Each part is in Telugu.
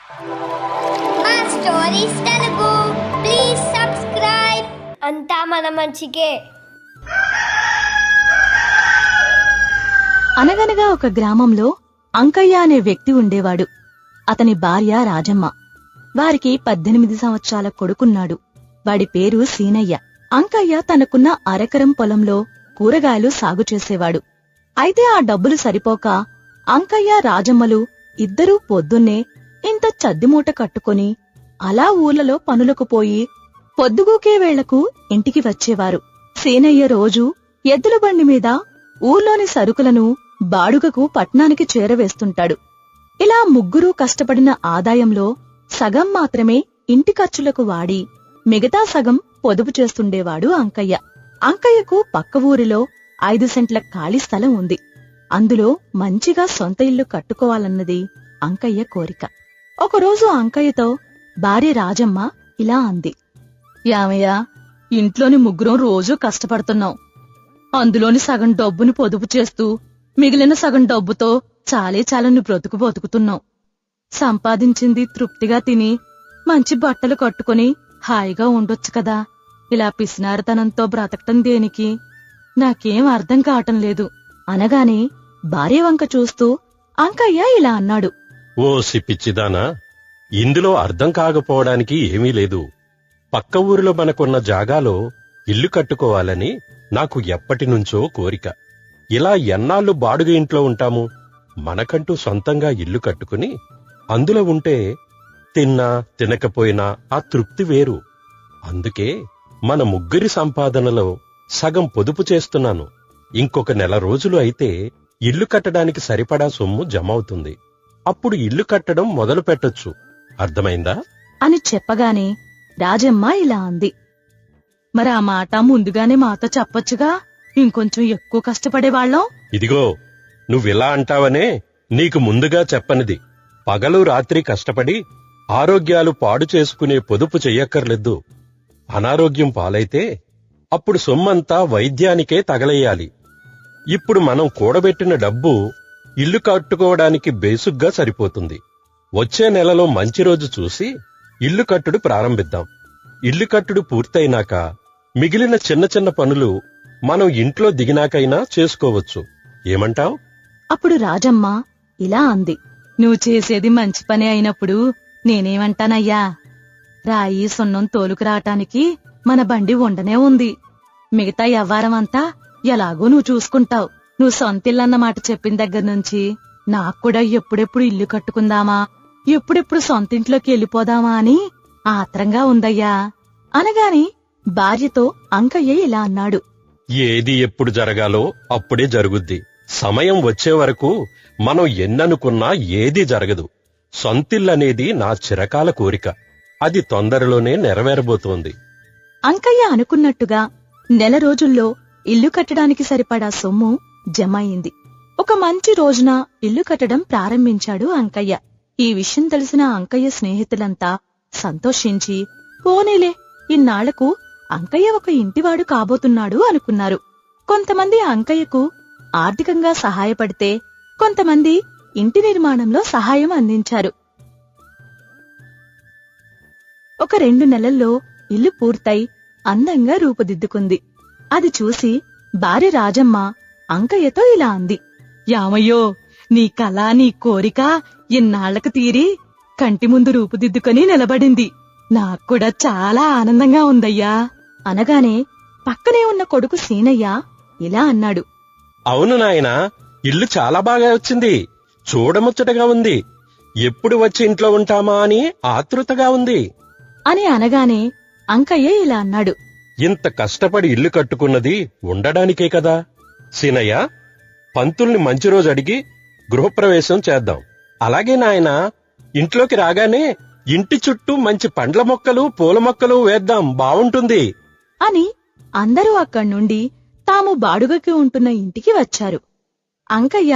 మా స్టోరీస్ తెలుగు ప్లీజ్ సబ్స్క్రైబ్. అంతా మన మంచికే. అనగనగా ఒక గ్రామంలో అంకయ్య అనే వ్యక్తి ఉండేవాడు. అతని భార్య రాజమ్మ. వారికి 18 సంవత్సరాల కొడుకున్నాడు. వాడి పేరు సీనయ్య. అంకయ్య తనకున్న అరెకరం పొలంలో కూరగాయలు సాగు చేసేవాడు. అయితే ఆ డబ్బులు సరిపోక అంకయ్య రాజమ్మలు ఇద్దరూ పొద్దున్నే ఇంత చద్దిమూట కట్టుకుని అలా ఊర్లలో పనులకు పోయి పొద్దుగూకే వేళకు ఇంటికి వచ్చేవారు. సీనయ్య రోజూ ఎద్దుల బండి మీద ఊర్లోని సరుకులను బాడుగకు పట్నానికి చేరవేస్తుంటాడు. ఇలా ముగ్గురూ కష్టపడిన ఆదాయంలో సగం మాత్రమే ఇంటి ఖర్చులకు వాడి మిగతా సగం పొదుపు చేస్తుండేవాడు అంకయ్య. అంకయ్యకు పక్క ఊరిలో 5 సెంట్ల ఖాళీ స్థలం ఉంది. అందులో మంచిగా సొంత ఇల్లు కట్టుకోవాలన్నది అంకయ్య కోరిక. ఒకరోజు అంకయ్యతో భార్య రాజమ్మ ఇలా అంది. యామయ్య, ఇంట్లోని ముగ్గురం రోజూ కష్టపడుతున్నాం. అందులోని సగం డబ్బుని పొదుపు చేస్తూ మిగిలిన సగం డబ్బుతో చాలని బ్రతుకు బతుకుతున్నాం. సంపాదించింది తృప్తిగా తిని మంచి బట్టలు కట్టుకుని హాయిగా ఉండొచ్చు కదా. ఇలా పిసినారితనంతో బ్రతకటం దేనికి? నాకేం అర్థం కావటం లేదు అనగానే భార్య వంక చూస్తూ అంకయ్య ఇలా అన్నాడు. ఓ సిప్పిచ్చిదానా, ఇందులో అర్థం కాకపోవడానికి ఏమీ లేదు. పక్క ఊరిలో మనకున్న జాగాలో ఇల్లు కట్టుకోవాలని నాకు ఎప్పటినుంచో కోరిక. ఇలా ఎన్నాళ్ళు బాడుగ ఇంట్లో ఉంటాము? మనకంటూ సొంతంగా ఇల్లు కట్టుకుని అందులో ఉంటే తిన్నా తినకపోయినా ఆ తృప్తి వేరు. అందుకే మన ముగ్గురి సంపాదనలో సగం పొదుపు చేస్తున్నాను. ఇంకొక నెల రోజులు అయితే ఇల్లు కట్టడానికి సరిపడా సొమ్ము జమవుతుంది. అప్పుడు ఇల్లు కట్టడం మొదలు పెట్టొచ్చు. అర్థమైందా అని చెప్పగానే రాజమ్మ ఇలా అంది. మరి ఆ మాట ముందుగానే మాతో చెప్పొచ్చుగా, ఇంకొంచెం ఎక్కువ కష్టపడేవాళ్ళం. ఇదిగో, నువ్విలా అంటావనే నీకు ముందుగా చెప్పనిది. పగలు రాత్రి కష్టపడి ఆరోగ్యాలు పాడు చేసుకునే పొదుపు చెయ్యక్కర్లేదు. అనారోగ్యం పాలైతే అప్పుడు సొమ్మంతా వైద్యానికే తగలెయ్యాలి. ఇప్పుడు మనం కూడబెట్టిన డబ్బు ఇల్లు కట్టుకోవడానికి బేసుగ్గా సరిపోతుంది. వచ్చే నెలలో మంచి రోజు చూసి ఇల్లు కట్టుడు ప్రారంభిద్దాం. ఇల్లు కట్టుడు పూర్తయినాక మిగిలిన చిన్న చిన్న పనులు మనం ఇంట్లో దిగినాకైనా చేసుకోవచ్చు. ఏమంటావ్? అప్పుడు రాజమ్మ ఇలా అంది. నువ్వు చేసేది మంచి పని అయినప్పుడు నేనేమంటానయ్యా? రాయి సున్నం తోలుకు రావటానికి మన బండి ఉండనే ఉంది. మిగతా వ్యవహారమంతా ఎలాగో నువ్వు చూసుకుంటావు. నువ్వు సొంతిల్లన్నమాట చెప్పిన దగ్గర్నుంచి నాక్కూడా ఎప్పుడెప్పుడు ఇల్లు కట్టుకుందామా, ఎప్పుడెప్పుడు సొంతింట్లోకి వెళ్ళిపోదామా అని ఆత్రంగా ఉందయ్యా అనగాని భార్యతో అంకయ్య ఇలా అన్నాడు. ఏది ఎప్పుడు జరగాలో అప్పుడే జరుగుద్ది. సమయం వచ్చే వరకు మనం ఎన్ననుకున్నా ఏదీ జరగదు. సొంతిల్లనేది నా చిరకాల కోరిక. అది తొందరలోనే నెరవేరబోతోంది. అంకయ్య అనుకున్నట్టుగా నెల రోజుల్లో ఇల్లు కట్టడానికి సరిపడా సొమ్ము జమయింది. ఒక మంచి రోజున ఇల్లు కట్టడం ప్రారంభించాడు అంకయ్య. ఈ విషయం తెలిసిన అంకయ్య స్నేహితులంతా సంతోషించి, పోనీలే, ఇన్నాళ్లకు అంకయ్య ఒక ఇంటివాడు కాబోతున్నాడు అనుకున్నారు. కొంతమంది అంకయ్యకు ఆర్థికంగా సహాయపడితే, కొంతమంది ఇంటి నిర్మాణంలో సహాయం అందించారు. ఒక 2 నెలల్లో ఇల్లు పూర్తయి అందంగా రూపుదిద్దుకుంది. అది చూసి భార్య రాజమ్మ అంకయ్యతో ఇలా అంది. యామయ్యో, నీ కళ, నీ కోరిక ఇన్నాళ్లకు తీరి కంటి ముందు రూపుదిద్దుకొని నిలబడింది. నాక్కూడా చాలా ఆనందంగా ఉందయ్యా అనగానే పక్కనే ఉన్న కొడుకు సీనయ్య ఇలా అన్నాడు. అవును నాయనా, ఇల్లు చాలా బాగా వచ్చింది. చూడముచ్చటగా ఉంది. ఎప్పుడు వచ్చి ఇంట్లో ఉంటామా అని ఆతృతగా ఉంది అని అనగానే అంకయ్య ఇలా అన్నాడు. ఇంత కష్టపడి ఇల్లు కట్టుకున్నది ఉండడానికే కదా. సీనయ్య, పంతుల్ని మంచి రోజు అడిగి గృహప్రవేశం చేద్దాం. అలాగే నాయనా, ఇంట్లోకి రాగానే ఇంటి చుట్టూ మంచి పండ్ల మొక్కలు, పూల మొక్కలు వేద్దాం, బావుంటుంది అని అందరూ అక్కడ్నుండి తాము బాడుగకి ఉంటున్న ఇంటికి వచ్చారు. అంకయ్య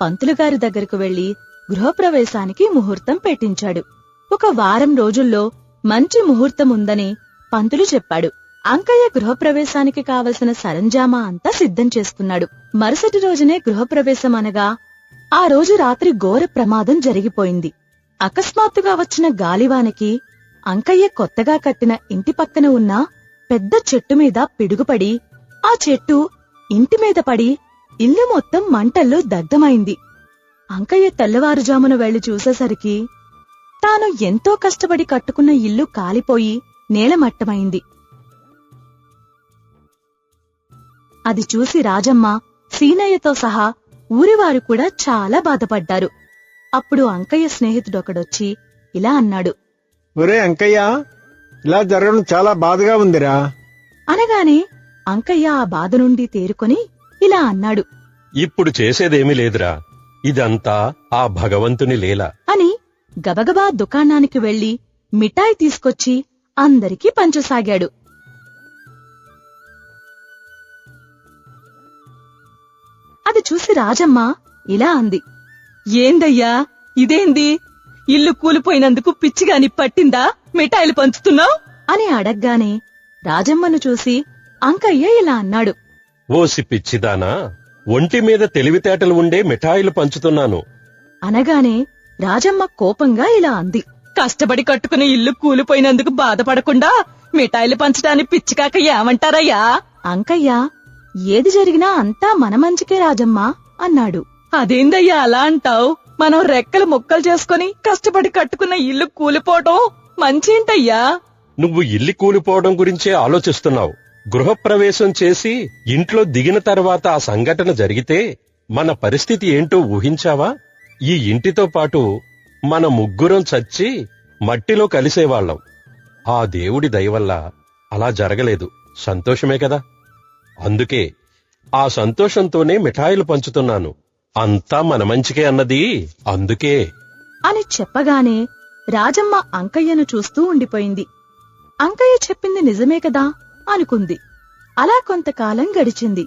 పంతులుగారి దగ్గరకు వెళ్లి గృహప్రవేశానికి ముహూర్తం పెట్టించాడు. ఒక వారం రోజుల్లో మంచి ముహూర్తం ఉందని పంతులు చెప్పాడు. అంకయ్య గృహప్రవేశానికి కావలసిన సరంజామా అంతా సిద్ధం చేసుకున్నాడు. మరుసటి రోజునే గృహప్రవేశం అనగా ఆ రోజు రాత్రి ఘోర ప్రమాదం జరిగిపోయింది. అకస్మాత్తుగా వచ్చిన గాలివానకి అంకయ్య కొత్తగా కట్టిన ఇంటి పక్కన ఉన్న పెద్ద చెట్టు మీద పిడుగుపడి ఆ చెట్టు ఇంటి మీద పడి ఇల్లు మొత్తం మంటల్లో దగ్ధమైంది. అంకయ్య తెల్లవారుజామున వెళ్లి చూసేసరికి తాను ఎంతో కష్టపడి కట్టుకున్న ఇల్లు కాలిపోయి నేలమట్టమైంది. అది చూసి రాజమ్మ, సీనయ్యతో సహా ఊరివారు కూడా చాలా బాధపడ్డారు. అప్పుడు అంకయ్య స్నేహితుడొకడొచ్చి ఇలా అన్నాడు. ఒరే అంకయ్య, ఇలా జరగడం చాలా బాధగా ఉందిరా. అనగానే అంకయ్య ఆ బాధ నుండి తేరుకొని ఇలా అన్నాడు. ఇప్పుడు చేసేదేమీ లేదురా, ఇదంతా ఆ భగవంతుని లీల అని గబగబా దుకాణానికి వెళ్లి మిఠాయి తీసుకొచ్చి అందరికీ పంచసాగాడు. అది చూసి రాజమ్మ ఇలా అంది. ఏందయ్యా ఇదేంది? ఇల్లు కూలిపోయినందుకు పిచ్చిగాని పట్టిందా మిఠాయిలు పంచుతున్నావు అని అడగ్గానే రాజమ్మను చూసి అంకయ్య ఇలా అన్నాడు. ఓసి పిచ్చిదానా, ఒంటి మీద తెలివితేటలు ఉండే మిఠాయిలు పంచుతున్నాను. అనగానే రాజమ్మ కోపంగా ఇలా అంది. కష్టపడి కట్టుకున్న ఇల్లు కూలిపోయినందుకు బాధపడకుండా మిఠాయిలు పంచడానికి పిచ్చికాక ఏమంటారయ్యా? అంకయ్య, ఏది జరిగినా అంతా మన మంచికే రాజమ్మ అన్నాడు. అదేందయ్యా అలా అంటావు? మనం రెక్కలు ముక్కలు చేసుకుని కష్టపడి కట్టుకున్న ఇల్లు కూలిపోవటం మంచేంటయ్యా? నువ్వు ఇల్లు కూలిపోవడం గురించే ఆలోచిస్తున్నావు. గృహప్రవేశం చేసి ఇంట్లో దిగిన తర్వాత ఆ సంఘటన జరిగితే మన పరిస్థితి ఏంటో ఊహించావా? ఈ ఇంటితో పాటు మన ముగ్గురం చచ్చి మట్టిలో కలిసేవాళ్లం. ఆ దేవుడి దయవల్ల అలా జరగలేదు. సంతోషమే కదా. అందుకే ఆ సంతోషంతోనే మిఠాయిలు పంచుతున్నాను. అంతా మన మంచికే అన్నది అందుకే అని చెప్పగానే రాజమ్మ అంకయ్యను చూస్తూ ఉండిపోయింది. అంకయ్య చెప్పింది నిజమే కదా అనుకుంది. అలా కొంతకాలం గడిచింది.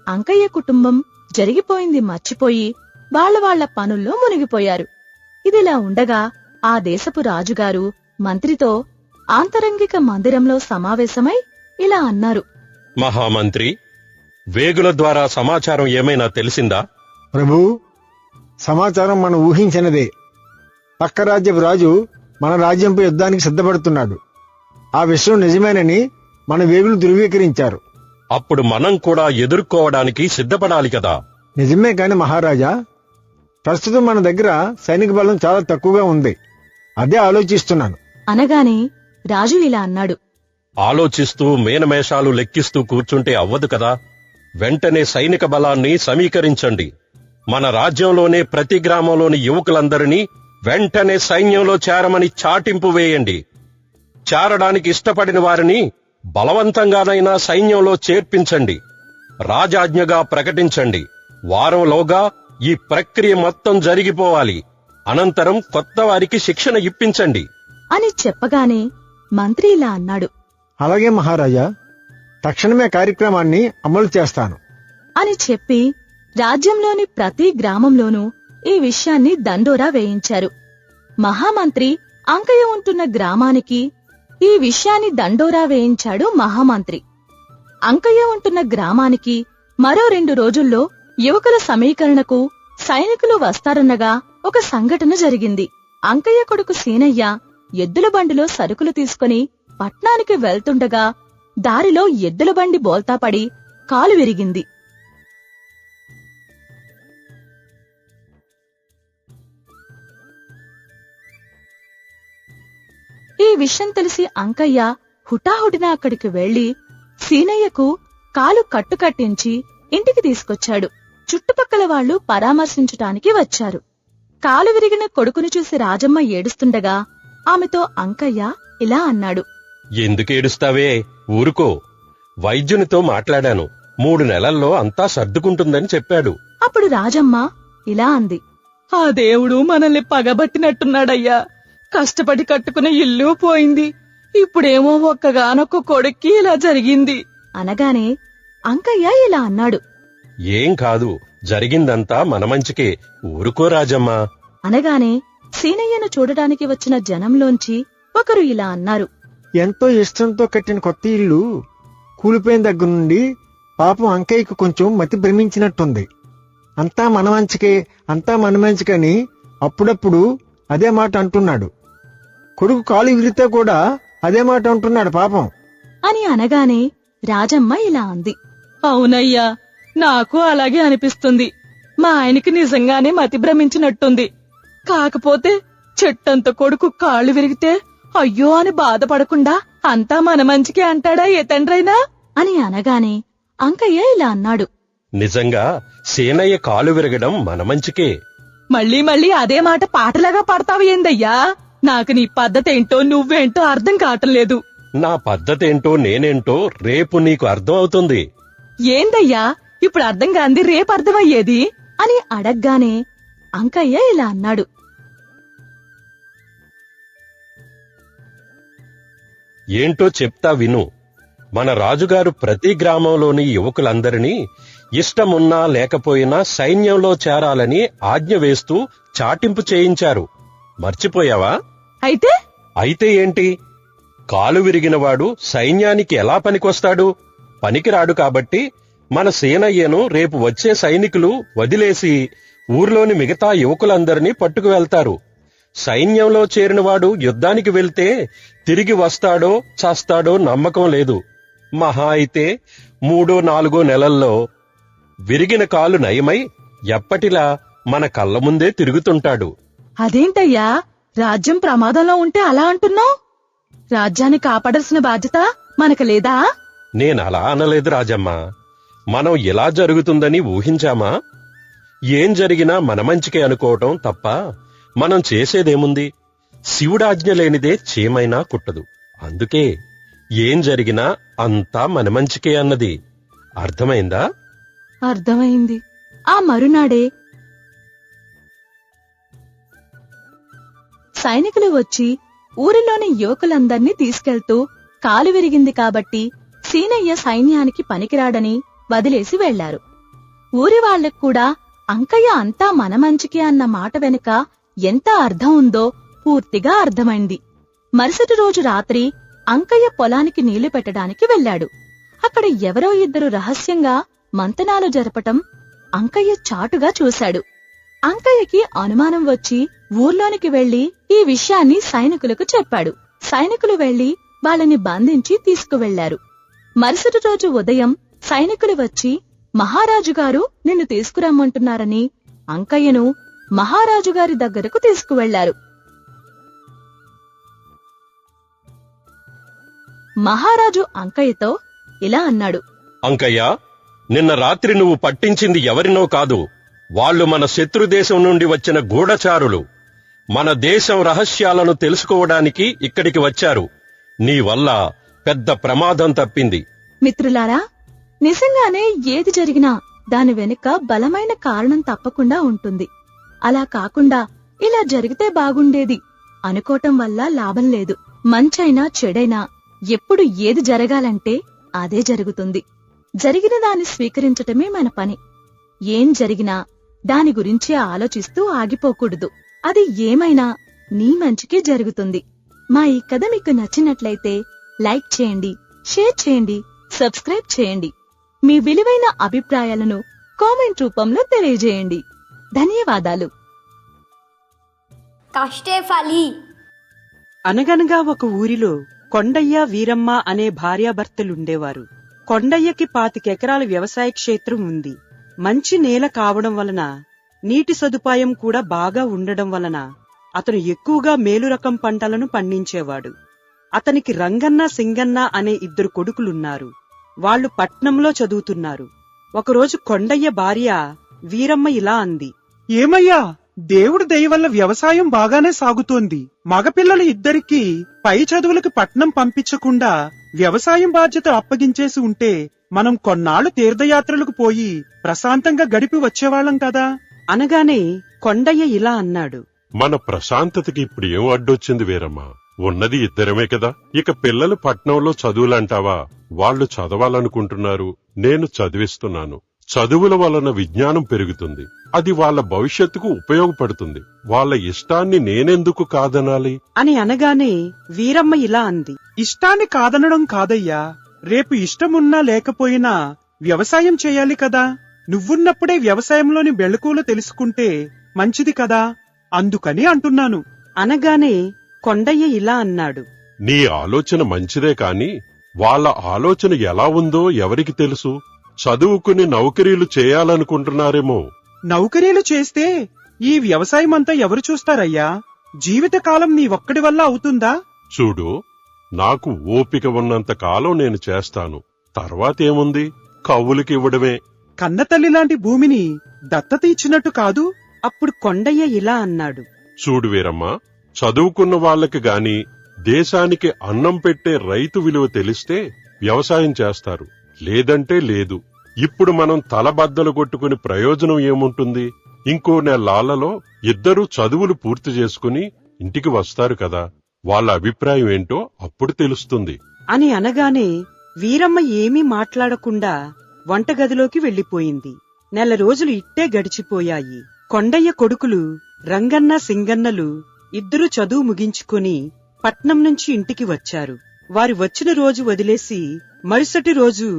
అంకయ్య కుటుంబం జరిగిపోయింది మర్చిపోయి వాళ్ల పనుల్లో మునిగిపోయారు. ఇదిలా ఉండగా ఆ దేశపు రాజుగారు మంత్రితో ఆంతరంగిక మందిరంలో సమావేశమై ఇలా అన్నారు. మహామంత్రి, వేగుల ద్వారా సమాచారం ఏమైనా తెలిసిందా? ప్రభూ, సమాచారం మనం ఊహించినదే. పక్క రాజ్యపు రాజు మన రాజ్యంపై యుద్ధానికి సిద్ధపడుతున్నాడు. ఆ విషయం నిజమేనని మన వేగులు ధృవీకరించారు. అప్పుడు మనం కూడా ఎదుర్కోవడానికి సిద్ధపడాలి కదా. నిజమే కాని మహారాజా, ప్రస్తుతం మన దగ్గర సైనిక బలం చాలా తక్కువగా ఉంది. అదే ఆలోచిస్తున్నాను. అనగానే రాజు ఇలా అన్నాడు. ఆలోచిస్తూ మేనమేషాలు లెక్కిస్తూ కూర్చుంటే అవ్వదు కదా. వెంటనే సైనిక బలాన్ని సమీకరించండి. మన రాజ్యంలోనే ప్రతి గ్రామంలోని యువకులందరినీ వెంటనే సైన్యంలో చేరమని చాటింపు వేయండి. చేరడానికి ఇష్టపడిన వారిని బలవంతంగానైనా సైన్యంలో చేర్పించండి. రాజాజ్ఞగా ప్రకటించండి. వారంలోగా ఈ ప్రక్రియ మొత్తం జరిగిపోవాలి. అనంతరం కొత్త వారికి శిక్షణ ఇప్పించండి అని చెప్పగానే మంత్రి ఇలా అన్నాడు. అలాగే మహారాజా, తక్షణమే కార్యక్రమాన్ని అమలు చేస్తాను అని చెప్పి రాజ్యంలోని ప్రతి గ్రామంలోనూ ఈ విషయాన్ని దండోరా వేయించారు. మహామంత్రి అంకయ్య ఉంటున్న గ్రామానికి ఈ విషయాన్ని దండోరా వేయించాడు మహామంత్రి. అంకయ్య ఉంటున్న గ్రామానికి మరో 2 రోజుల్లో యువకుల సమీకరణకు సైనికులు వస్తారన్నగా ఒక సంఘటన జరిగింది. అంకయ్య కొడుకు సీనయ్య ఎద్దుల బండిలో సరుకులు తీసుకుని పట్నానికి వెళ్తుండగా దారిలో ఎద్దుల బండి బోల్తాపడి కాలు విరిగింది. ఈ విషయం తెలిసి అంకయ్య హుటాహుటిన అక్కడికి వెళ్లి సీనయ్యకు కాలు కట్టుకట్టించి ఇంటికి తీసుకొచ్చాడు. చుట్టుపక్కల వాళ్లు పరామర్శించటానికి వచ్చారు. కాలు విరిగిన కొడుకును చూసి రాజమ్మ ఏడుస్తుండగా ఆమెతో అంకయ్య ఇలా అన్నాడు. ఎందుకేడుస్తావే? ఊరుకో. వైద్యునితో మాట్లాడాను. 3 నెలల్లో అంతా సర్దుకుంటుందని చెప్పాడు. అప్పుడు రాజమ్మ ఇలా అంది. ఆ దేవుడు మనల్ని పగబట్టినట్టున్నాడయ్యా. కష్టపడి కట్టుకున్న ఇల్లు పోయింది. ఇప్పుడేమో ఒక్కగానొక్క కొడుక్కి ఇలా జరిగింది అనగానే అంకయ్య ఇలా అన్నాడు. ఏం కాదు, జరిగిందంతా మన మంచికే. ఊరుకో రాజమ్మా. అనగానే సీనయ్యను చూడటానికి వచ్చిన జనంలోంచి ఒకరు ఇలా అన్నారు. ఎంతో ఇష్టంతో కట్టిన కొత్త ఇల్లు కూలిపోయిన దగ్గర నుండి పాపం అంకయ్యకు కొంచెం మతి భ్రమించినట్టుంది. అంతా మన మంచికే, అంతా మన మంచికని అప్పుడప్పుడు అదే మాట అంటున్నాడు. కొడుకు కాలు విరిగితే కూడా అదే మాట అంటున్నాడు పాపం అని అనగానే రాజమ్మ ఇలా అంది. అవునయ్యా, నాకు అలాగే అనిపిస్తుంది. మా ఆయనకి నిజంగానే మతి భ్రమించినట్టుంది. కాకపోతే చెట్టంత కొడుకు కాళ్ళు విరిగితే అయ్యో అని బాధపడకుండా అంతా మన మంచికే అంటాడా ఏ తండ్రైనా అని అనగానే అంకయ్య ఇలా అన్నాడు. నిజంగా సీనయ్య కాలు విరగడం మన మంచికే. మళ్ళీ మళ్ళీ అదే మాట పాటలాగా పాడతావు ఏందయ్యా? నాకు నీ పద్ధతేంటో నువ్వేంటో అర్థం కావట్లేదు. నా పద్ధతేంటో నేనేంటో రేపు నీకు అర్థం అవుతుంది. ఏందయ్యా ఇప్పుడు అర్థం కాంది రేపు అర్థమయ్యేది అని అడగ్గానే అంకయ్య ఇలా అన్నాడు. ఏంటో చెప్తా విను. మన రాజుగారు ప్రతి గ్రామంలోని యువకులందరినీ ఇష్టమున్నా లేకపోయినా సైన్యంలో చేరాలని ఆజ్ఞ వేస్తూ చాటింపు చేయించారు. మర్చిపోయావా? అయితే ఏంటి? కాలు విరిగినవాడు సైన్యానికి ఎలా పనికొస్తాడు? పనికిరాడు. కాబట్టి మన సేనయ్యను రేపు వచ్చే సైనికులు వదిలేసి ఊర్లోని మిగతా యువకులందరినీ పట్టుకు వెళ్తారు. సైన్యంలో చేరినవాడు యుద్ధానికి వెళ్తే తిరిగి వస్తాడో చస్తాడో నమ్మకం లేదు. మహా అయితే 3-4 నెలల్లో విరిగిన కాలు నయమై ఎప్పటిలా మన కళ్ళ ముందే తిరుగుతుంటాడు. అదేంటయ్యా, రాజ్యం ప్రమాదంలో ఉంటే అలా అంటున్నావు? రాజ్యాన్ని కాపాడాల్సిన బాధ్యత మనకు లేదా? నేనలా అనలేదు రాజమ్మ. మనం ఇలా జరుగుతుందని ఊహించామా? ఏం జరిగినా మన మంచికే అనుకోవటం తప్ప మనం చేసేదేముంది? శివుడాజ్ఞ లేనిదే చీమైనా కుట్టదు. అందుకే ఏం జరిగినా అంతా మన మంచికే అన్నది. అర్థమైందా? అర్థమైంది. ఆ మరునాడే సైనికులు వచ్చి ఊరిలోని యువకులందర్నీ తీసుకెళ్తూ కాలు విరిగింది కాబట్టి సీనయ్య సైన్యానికి పనికిరాడని వదిలేసి వెళ్లారు. ఊరి వాళ్లకు కూడా అంకయ్య అంతా మన మంచికే అన్న మాట వెనుక ఎంత అర్థం ఉందో పూర్తిగా అర్థమైంది. మరుసటి రోజు రాత్రి అంకయ్య పొలానికి నీళ్లు పెట్టడానికి వెళ్లాడు. అక్కడ ఎవరో ఇద్దరు రహస్యంగా మంతనాలు జరపటం అంకయ్య చాటుగా చూశాడు. అంకయ్యకి అనుమానం వచ్చి ఊర్లోనికి వెళ్లి ఈ విషయాన్ని సైనికులకు చెప్పాడు. సైనికులు వెళ్లి వాళ్ళని బంధించి తీసుకువెళ్లారు. మరుసటి రోజు ఉదయం సైనికులు వచ్చి మహారాజుగారు నిన్ను తీసుకురమ్మంటున్నారని అంకయ్యను మహారాజుగారి దగ్గరకు తీసుకువెళ్లారు. మహారాజు అంకయ్యతో ఇలా అన్నాడు. అంకయ్య, నిన్న రాత్రి నువ్వు పట్టించింది ఎవరినో కాదు. వాళ్ళు మన శత్రుదేశం నుండి వచ్చిన గూఢచారులు. మన దేశం రహస్యాలను తెలుసుకోవడానికి ఇక్కడికి వచ్చారు. నీ వల్ల పెద్ద ప్రమాదం తప్పింది. మిత్రులారా, నిజంగానే ఏది జరిగినా దాని వెనుక బలమైన కారణం తప్పకుండా ఉంటుంది. అలా కాకుండా ఇలా జరిగితే బాగుండేది అనుకోవటం వల్ల లాభం లేదు. మంచైనా చెడైనా ఎప్పుడు ఏది జరగాలంటే అదే జరుగుతుంది. జరిగిన దాన్ని స్వీకరించటమే మన పని. ఏం జరిగినా దాని గురించే ఆలోచిస్తూ ఆగిపోకూడదు. అది ఏమైనా నీ మంచికే జరుగుతుంది. మా ఈ కథ మీకు నచ్చినట్లయితే లైక్ చేయండి, షేర్ చేయండి, సబ్స్క్రైబ్ చేయండి. మీ విలువైన అభిప్రాయాలను కామెంట్ రూపంలో తెలియజేయండి. ధన్యవాదాలు. కష్టే ఫలి. అనగనగా ఒక ఊరిలో కొండయ్య, వీరమ్మ అనే భార్యాభర్తలుండేవారు. కొండయ్యకి 25 ఎకరాల వ్యవసాయ క్షేత్రం ఉంది. మంచి నేల కావడం వలన, నీటి సదుపాయం కూడా బాగా ఉండడం వలన అతను ఎక్కువగా మేలు రకం పంటలను పండించేవాడు. అతనికి రంగన్న, సింగన్న అనే 2 కొడుకులున్నారు. వాళ్లు పట్నంలో చదువుతున్నారు. ఒకరోజు కొండయ్య భార్య వీరమ్మ ఇలా అంది. ఏమయ్యా, దేవుడి దయ వల్ల వ్యవసాయం బాగానే సాగుతోంది. మగపిల్లలు 2కి పై చదువులకు పట్నం పంపించకుండా వ్యవసాయం బాధ్యత అప్పగించేసి ఉంటే మనం కొన్నాళ్లు తీర్థయాత్రలకు పోయి ప్రశాంతంగా గడిపి వచ్చేవాళ్లం కదా అనగానే కొండయ్య ఇలా అన్నాడు. మన ప్రశాంతతకి ఇప్పుడు ఏం అడ్డొచ్చింది వీరమ్మా? ఉన్నది 2 కదా. ఇక పిల్లలు పట్నంలో చదువులంటావా? వాళ్ళు చదవాలనుకుంటున్నారు, నేను చదివిస్తున్నాను. చదువుల వలన విజ్ఞానం పెరుగుతుంది. అది వాళ్ళ భవిష్యత్తుకు ఉపయోగపడుతుంది. వాళ్ళ ఇష్టాన్ని నేనెందుకు కాదనాలి అని అనగానే వీరమ్మ ఇలా అంది. ఇష్టాన్ని కాదనడం కాదయ్యా, రేపు ఇష్టమున్నా లేకపోయినా వ్యవసాయం చేయాలి కదా. నువ్వున్నప్పుడే వ్యవసాయంలోని మెళకువలు తెలుసుకుంటే మంచిది కదా, అందుకని అంటున్నాను. అనగానే కొండయ్య ఇలా అన్నాడు. నీ ఆలోచన మంచిదే కాని వాళ్ళ ఆలోచన ఎలా ఉందో ఎవరికి తెలుసు? చదువుకుని నౌకరీలు చేయాలనుకుంటున్నారేమో. నౌకరీలు చేస్తే ఈ వ్యవసాయమంతా ఎవరు చూస్తారయ్యా? జీవితకాలం నీ ఒక్కడి వల్ల అవుతుందా? చూడు, నాకు ఓపిక ఉన్నంత కాలం నేను చేస్తాను. తర్వాతేముంది? కవులకి ఇవ్వడమే. కన్నతల్లి లాంటి భూమిని దత్తత ఇచ్చినట్టు కాదు. అప్పుడు కొండయ్య ఇలా అన్నాడు. చూడు వీరమ్మ, చదువుకున్న వాళ్ళకి గాని దేశానికి అన్నం పెట్టే రైతు విలువ తెలిస్తే వ్యవసాయం చేస్తారు, లేదంటే లేదు. ఇప్పుడు మనం తలబద్దలు కొట్టుకుని ప్రయోజనం ఏముంటుంది? ఇంకో నెలాళ్లలో ఇద్దరూ చదువులు పూర్తి చేసుకుని ఇంటికి వస్తారు కదా, వాళ్ళ అభిప్రాయం ఏంటో అప్పుడు తెలుస్తుంది అని అనగానే వీరమ్మ ఏమీ మాట్లాడకుండా వంటగదిలోకి వెళ్లిపోయింది. నెల రోజులు ఇట్టే గడిచిపోయాయి. కొండయ్య కొడుకులు రంగన్న సింగన్నలు ఇద్దరూ చదువు ముగించుకుని పట్నం నుంచి ఇంటికి వచ్చారు. వారు వచ్చిన రోజు వదిలేసి మరుసటి రోజు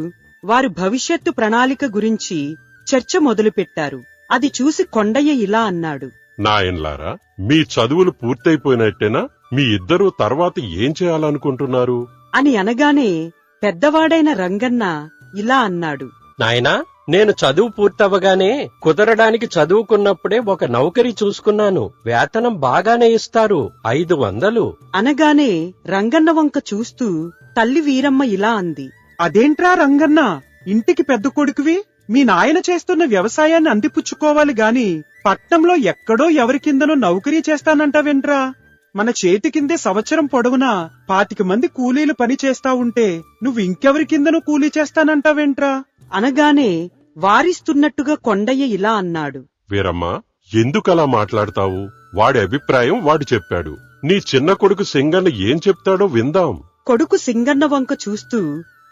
వారి భవిష్యత్తు ప్రణాళిక గురించి చర్చ మొదలుపెట్టారు. అది చూసి కొండయ్య ఇలా అన్నాడు. నాయన్లారా, మీ చదువులు పూర్తయిపోయినట్టేనా? మీ ఇద్దరూ తర్వాత ఏం చేయాలనుకుంటున్నారు? అని అనగానే పెద్దవాడైన రంగన్న ఇలా అన్నాడు. నాయనా, నేను చదువు పూర్తవగానే కుదరడానికి చదువుకున్నప్పుడే ఒక నౌకరీ చూసుకున్నాను. వేతనం బాగానే ఇస్తారు, 500. అనగానే రంగన్న వంక చూస్తూ తల్లి వీరమ్మ ఇలా అంది. అదేంట్రా రంగన్న, ఇంటికి పెద్ద కొడుకువి, మీ నాయన చేస్తున్న వ్యవసాయాన్ని అందిపుచ్చుకోవాలి గాని పట్నంలో ఎక్కడో ఎవరి కిందనో నౌకరీ చేస్తానంటావేంట్రా? మన చేతి కిందే సంవత్సరం పొడవునా 25 మంది కూలీలు పని చేస్తా ఉంటే నువ్వు ఇంకెవరి కిందనో కూలీ చేస్తానంటావేంట్రా? అనగానే వారిస్తున్నట్టుగా కొండయ్య ఇలా అన్నాడు. వీరమ్మ, ఎందుకలా మాట్లాడతావు? వాడి అభిప్రాయం వాడు చెప్పాడు. నీ చిన్న కొడుకు సింగన్న ఏం చెప్తాడో విందాం. కొడుకు సింగన్న వంక చూస్తూ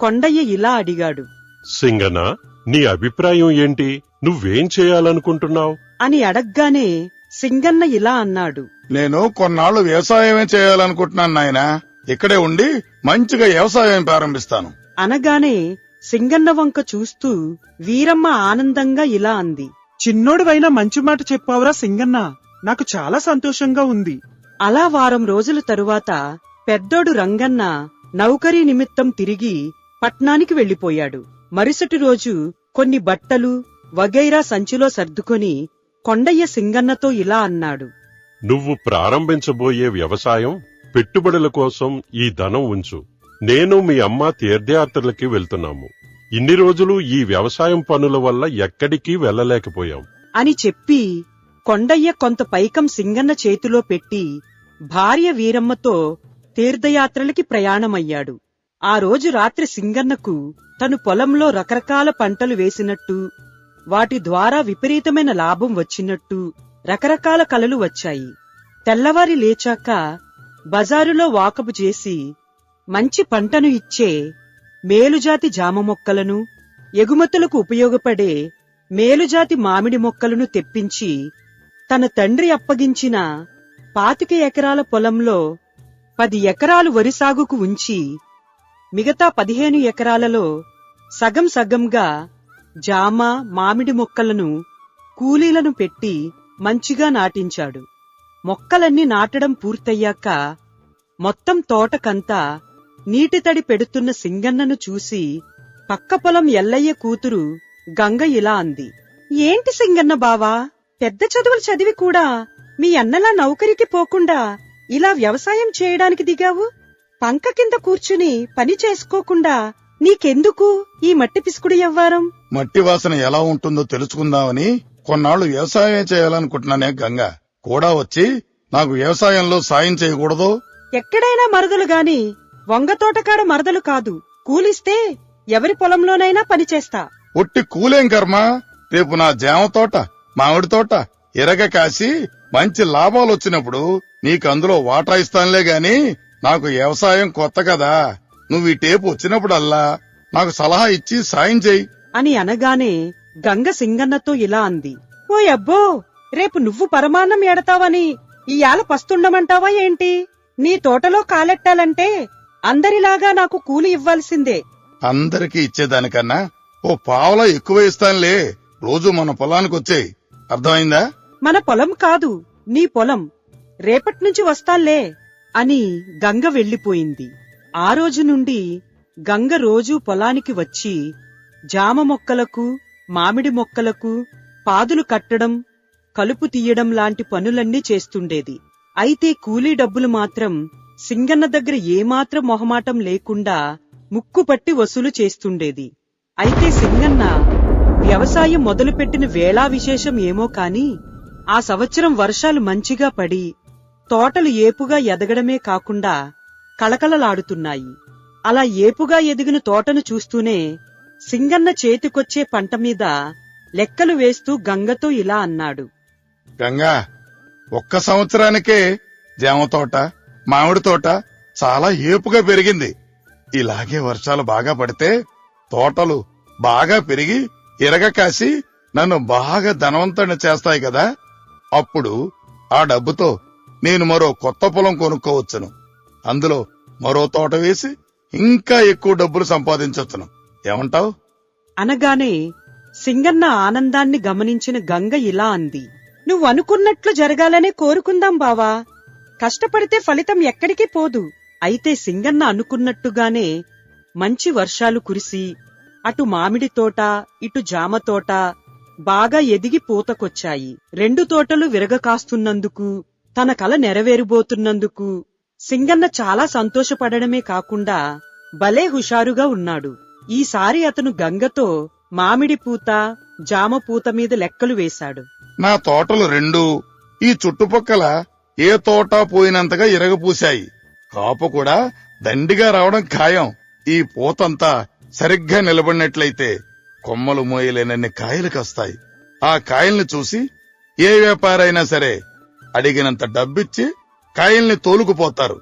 కొండయ్య ఇలా అడిగాడు. సింగన్న, నీ అభిప్రాయం ఏంటి? నువ్వేం చేయాలనుకుంటున్నావు? అని అడగ్గానే సింగన్న ఇలా అన్నాడు. నేను కొన్నాళ్లు వ్యవసాయమే చేయాలనుకుంటున్నాను నాయనా. ఇక్కడే ఉండి మంచిగా వ్యవసాయం ప్రారంభిస్తాను. అనగానే సింగన్న వంక చూస్తూ వీరమ్మ ఆనందంగా ఇలా అంది. చిన్నోడువైనా మంచి మాట చెప్పావురా సింగన్న, నాకు చాలా సంతోషంగా ఉంది. అలా వారం రోజుల తరువాత పెద్దోడు రంగన్న నౌకరీ నిమిత్తం తిరిగి పట్నానికి వెళ్లిపోయాడు. మరుసటి రోజు కొన్ని బట్టలు వగైరా సంచిలో సర్దుకొని కొండయ్య సింగన్నతో ఇలా అన్నాడు. నువ్వు ప్రారంభించబోయే వ్యవసాయం పెట్టుబడుల కోసం ఈ ధనం ఉంచు. నేను మీ అమ్మ తీర్థయాత్రలకి వెళ్తున్నాము. ఇన్ని రోజులు ఈ వ్యవసాయం పనుల వల్ల ఎక్కడికి వెళ్లలేకపోయాం అని చెప్పి కొండయ్య కొంత పైకం సింగన్న చేతిలో పెట్టి భార్య వీరమ్మతో తీర్థయాత్రలకి ప్రయాణమయ్యాడు. ఆ రోజు రాత్రి సింగన్నకు తను పొలంలో రకరకాల పంటలు వేసినట్టు, వాటి ద్వారా విపరీతమైన లాభం వచ్చినట్టు రకరకాల కలలు వచ్చాయి. తెల్లవారి లేచాక బజారులో వాకపు చేసి మంచి పంటను ఇచ్చే మేలుజాతి జామ మొక్కలను, ఎగుమతులకు ఉపయోగపడే మేలుజాతి మామిడి మొక్కలను తెప్పించి తన తండ్రి అప్పగించిన 25 ఎకరాల పొలంలో 10 ఎకరాలు వరి సాగుకు ఉంచి మిగతా 15 ఎకరాలలో సగం సగంగా జామ మామిడి మొక్కలను కూలీలను పెట్టి మంచిగా నాటించాడు. మొక్కలన్నీ నాటడం పూర్తయ్యాక మొత్తం తోటకంతా నీటితడి పెడుతున్న సింగన్నను చూసి పక్క పొలం ఎల్లయ్య కూతురు గంగ ఇలా అంది. ఏంటి సింగన్న బావా, పెద్ద చదువులు చదివి కూడా మీ అన్నలా నౌకరికి పోకుండా ఇలా వ్యవసాయం చేయడానికి దిగావు? పంక కింద కూర్చుని పని చేసుకోకుండా నీకెందుకు ఈ మట్టి పిసుకుడు ఎవ్వారం? మట్టి వాసన ఎలా ఉంటుందో తెలుసుకుందామని కొన్నాళ్లు వ్యవసాయం చేయాలనుకుంటున్నానే గంగ. కూడా వచ్చి నాకు వ్యవసాయంలో సాయం చేయకూడదు? ఎక్కడైనా మరదలు గాని వంగతోటకాడ మరదలు కాదు. కూలిస్తే ఎవరి పొలంలోనైనా పనిచేస్తా. ఒట్టి కూలేం కర్మ. రేపు నా జామ తోట మామిడి తోట ఎరగ కాసి మంచి లాభాలు వచ్చినప్పుడు నీకు అందులో వాటా ఇస్తానులే గాని నాకు వ్యవసాయం కొత్త కదా. నువ్వు ఈ టేపు వచ్చినప్పుడల్లా నాకు సలహా ఇచ్చి సాయం చెయ్యి అని అనగానే గంగ సింగన్నతో ఇలా అంది. ఓ అబ్బో, రేపు నువ్వు పరమాన్నం ఎడతావని ఇయాల పస్తుండమంటావా ఏంటి? నీ తోటలో కాలెట్టాలంటే అందరిలాగా నాకు కూలి ఇవ్వాల్సిందే. అందరికీ ఇచ్చేదానికన్నా ఓ పావలా ఎక్కువ ఇస్తానులే. రోజు మన పొలానికి వచ్చేయి, అర్థమైందా? మన పొలం కాదు, నీ పొలం. రేపట్నుంచి వస్తాలే అని గంగ వెళ్లిపోయింది. ఆ రోజు నుండి గంగ రోజూ పొలానికి వచ్చి జామ మొక్కలకు, మామిడి మొక్కలకు పాదులు కట్టడం, కలుపు తీయడం లాంటి పనులన్నీ చేస్తుండేది. అయితే కూలీ డబ్బులు మాత్రం సింగన్న దగ్గర ఏమాత్రం మొహమాటం లేకుండా ముక్కుపట్టి వసూలు చేస్తుండేది. అయితే సింగన్న వ్యవసాయం మొదలుపెట్టిన వేళా విశేషం ఏమో కాని ఆ సంవత్సరం వర్షాలు మంచిగా పడి తోటలు ఏపుగా ఎదగడమే కాకుండా కళకళలాడుతున్నాయి. అలా ఏపుగా ఎదిగిన తోటను చూస్తూనే సింగన్న చేతికొచ్చే పంట మీద లెక్కలు వేస్తూ గంగతో ఇలా అన్నాడు. గంగా, ఒక్క సంవత్సరానికే జామ తోట, మామిడి తోట చాలా ఏపుగా పెరిగింది. ఇలాగే వర్షాలు బాగా పడితే తోటలు బాగా పెరిగి ఇరగ కాసి నన్ను బాగా ధనవంతుని చేస్తాయి కదా. అప్పుడు ఆ డబ్బుతో నేను మరో కొత్త పొలం కొనుక్కోవచ్చును. అందులో మరో తోట వేసి ఇంకా ఎక్కువ డబ్బులు సంపాదించొచ్చును. ఏమంటావ్? అనగానే సింగన్న ఆనందాన్ని గమనించిన గంగ ఇలా అంది. నువ్వనుకున్నట్లు జరగాలనే కోరుకుందాం బావా. కష్టపడితే ఫలితం ఎక్కడికి పోదు. అయితే సింగన్న అనుకున్నట్టుగానే మంచి వర్షాలు కురిసి అటు మామిడి తోట, ఇటు జామ తోట బాగా ఎదిగి పూతకొచ్చాయి. రెండు తోటలు విరగకాస్తున్నందుకు, తన కల నెరవేరుబోతున్నందుకు సింగన్న చాలా సంతోషపడడమే కాకుండా భలే హుషారుగా ఉన్నాడు. ఈసారి అతను గంగతో మామిడి పూత, జామ పూత మీద లెక్కలు వేశాడు. నా తోటలు రెండూ ఈ చుట్టుపక్కల ఏ తోట పోయినంతగా ఇరగపూశాయి. కాపు కూడా దండిగా రావడం ఖాయం. ఈ పూతంతా సరిగ్గా నిలబడినట్లయితే కొమ్మలు మోయలేనన్ని కాయలు కాస్తాయి. ఆ కాయల్ని చూసి ఏ వ్యాపారైనా సరే అడిగినంత డబ్బిచ్చి కాయల్ని తోలుకుపోతారు.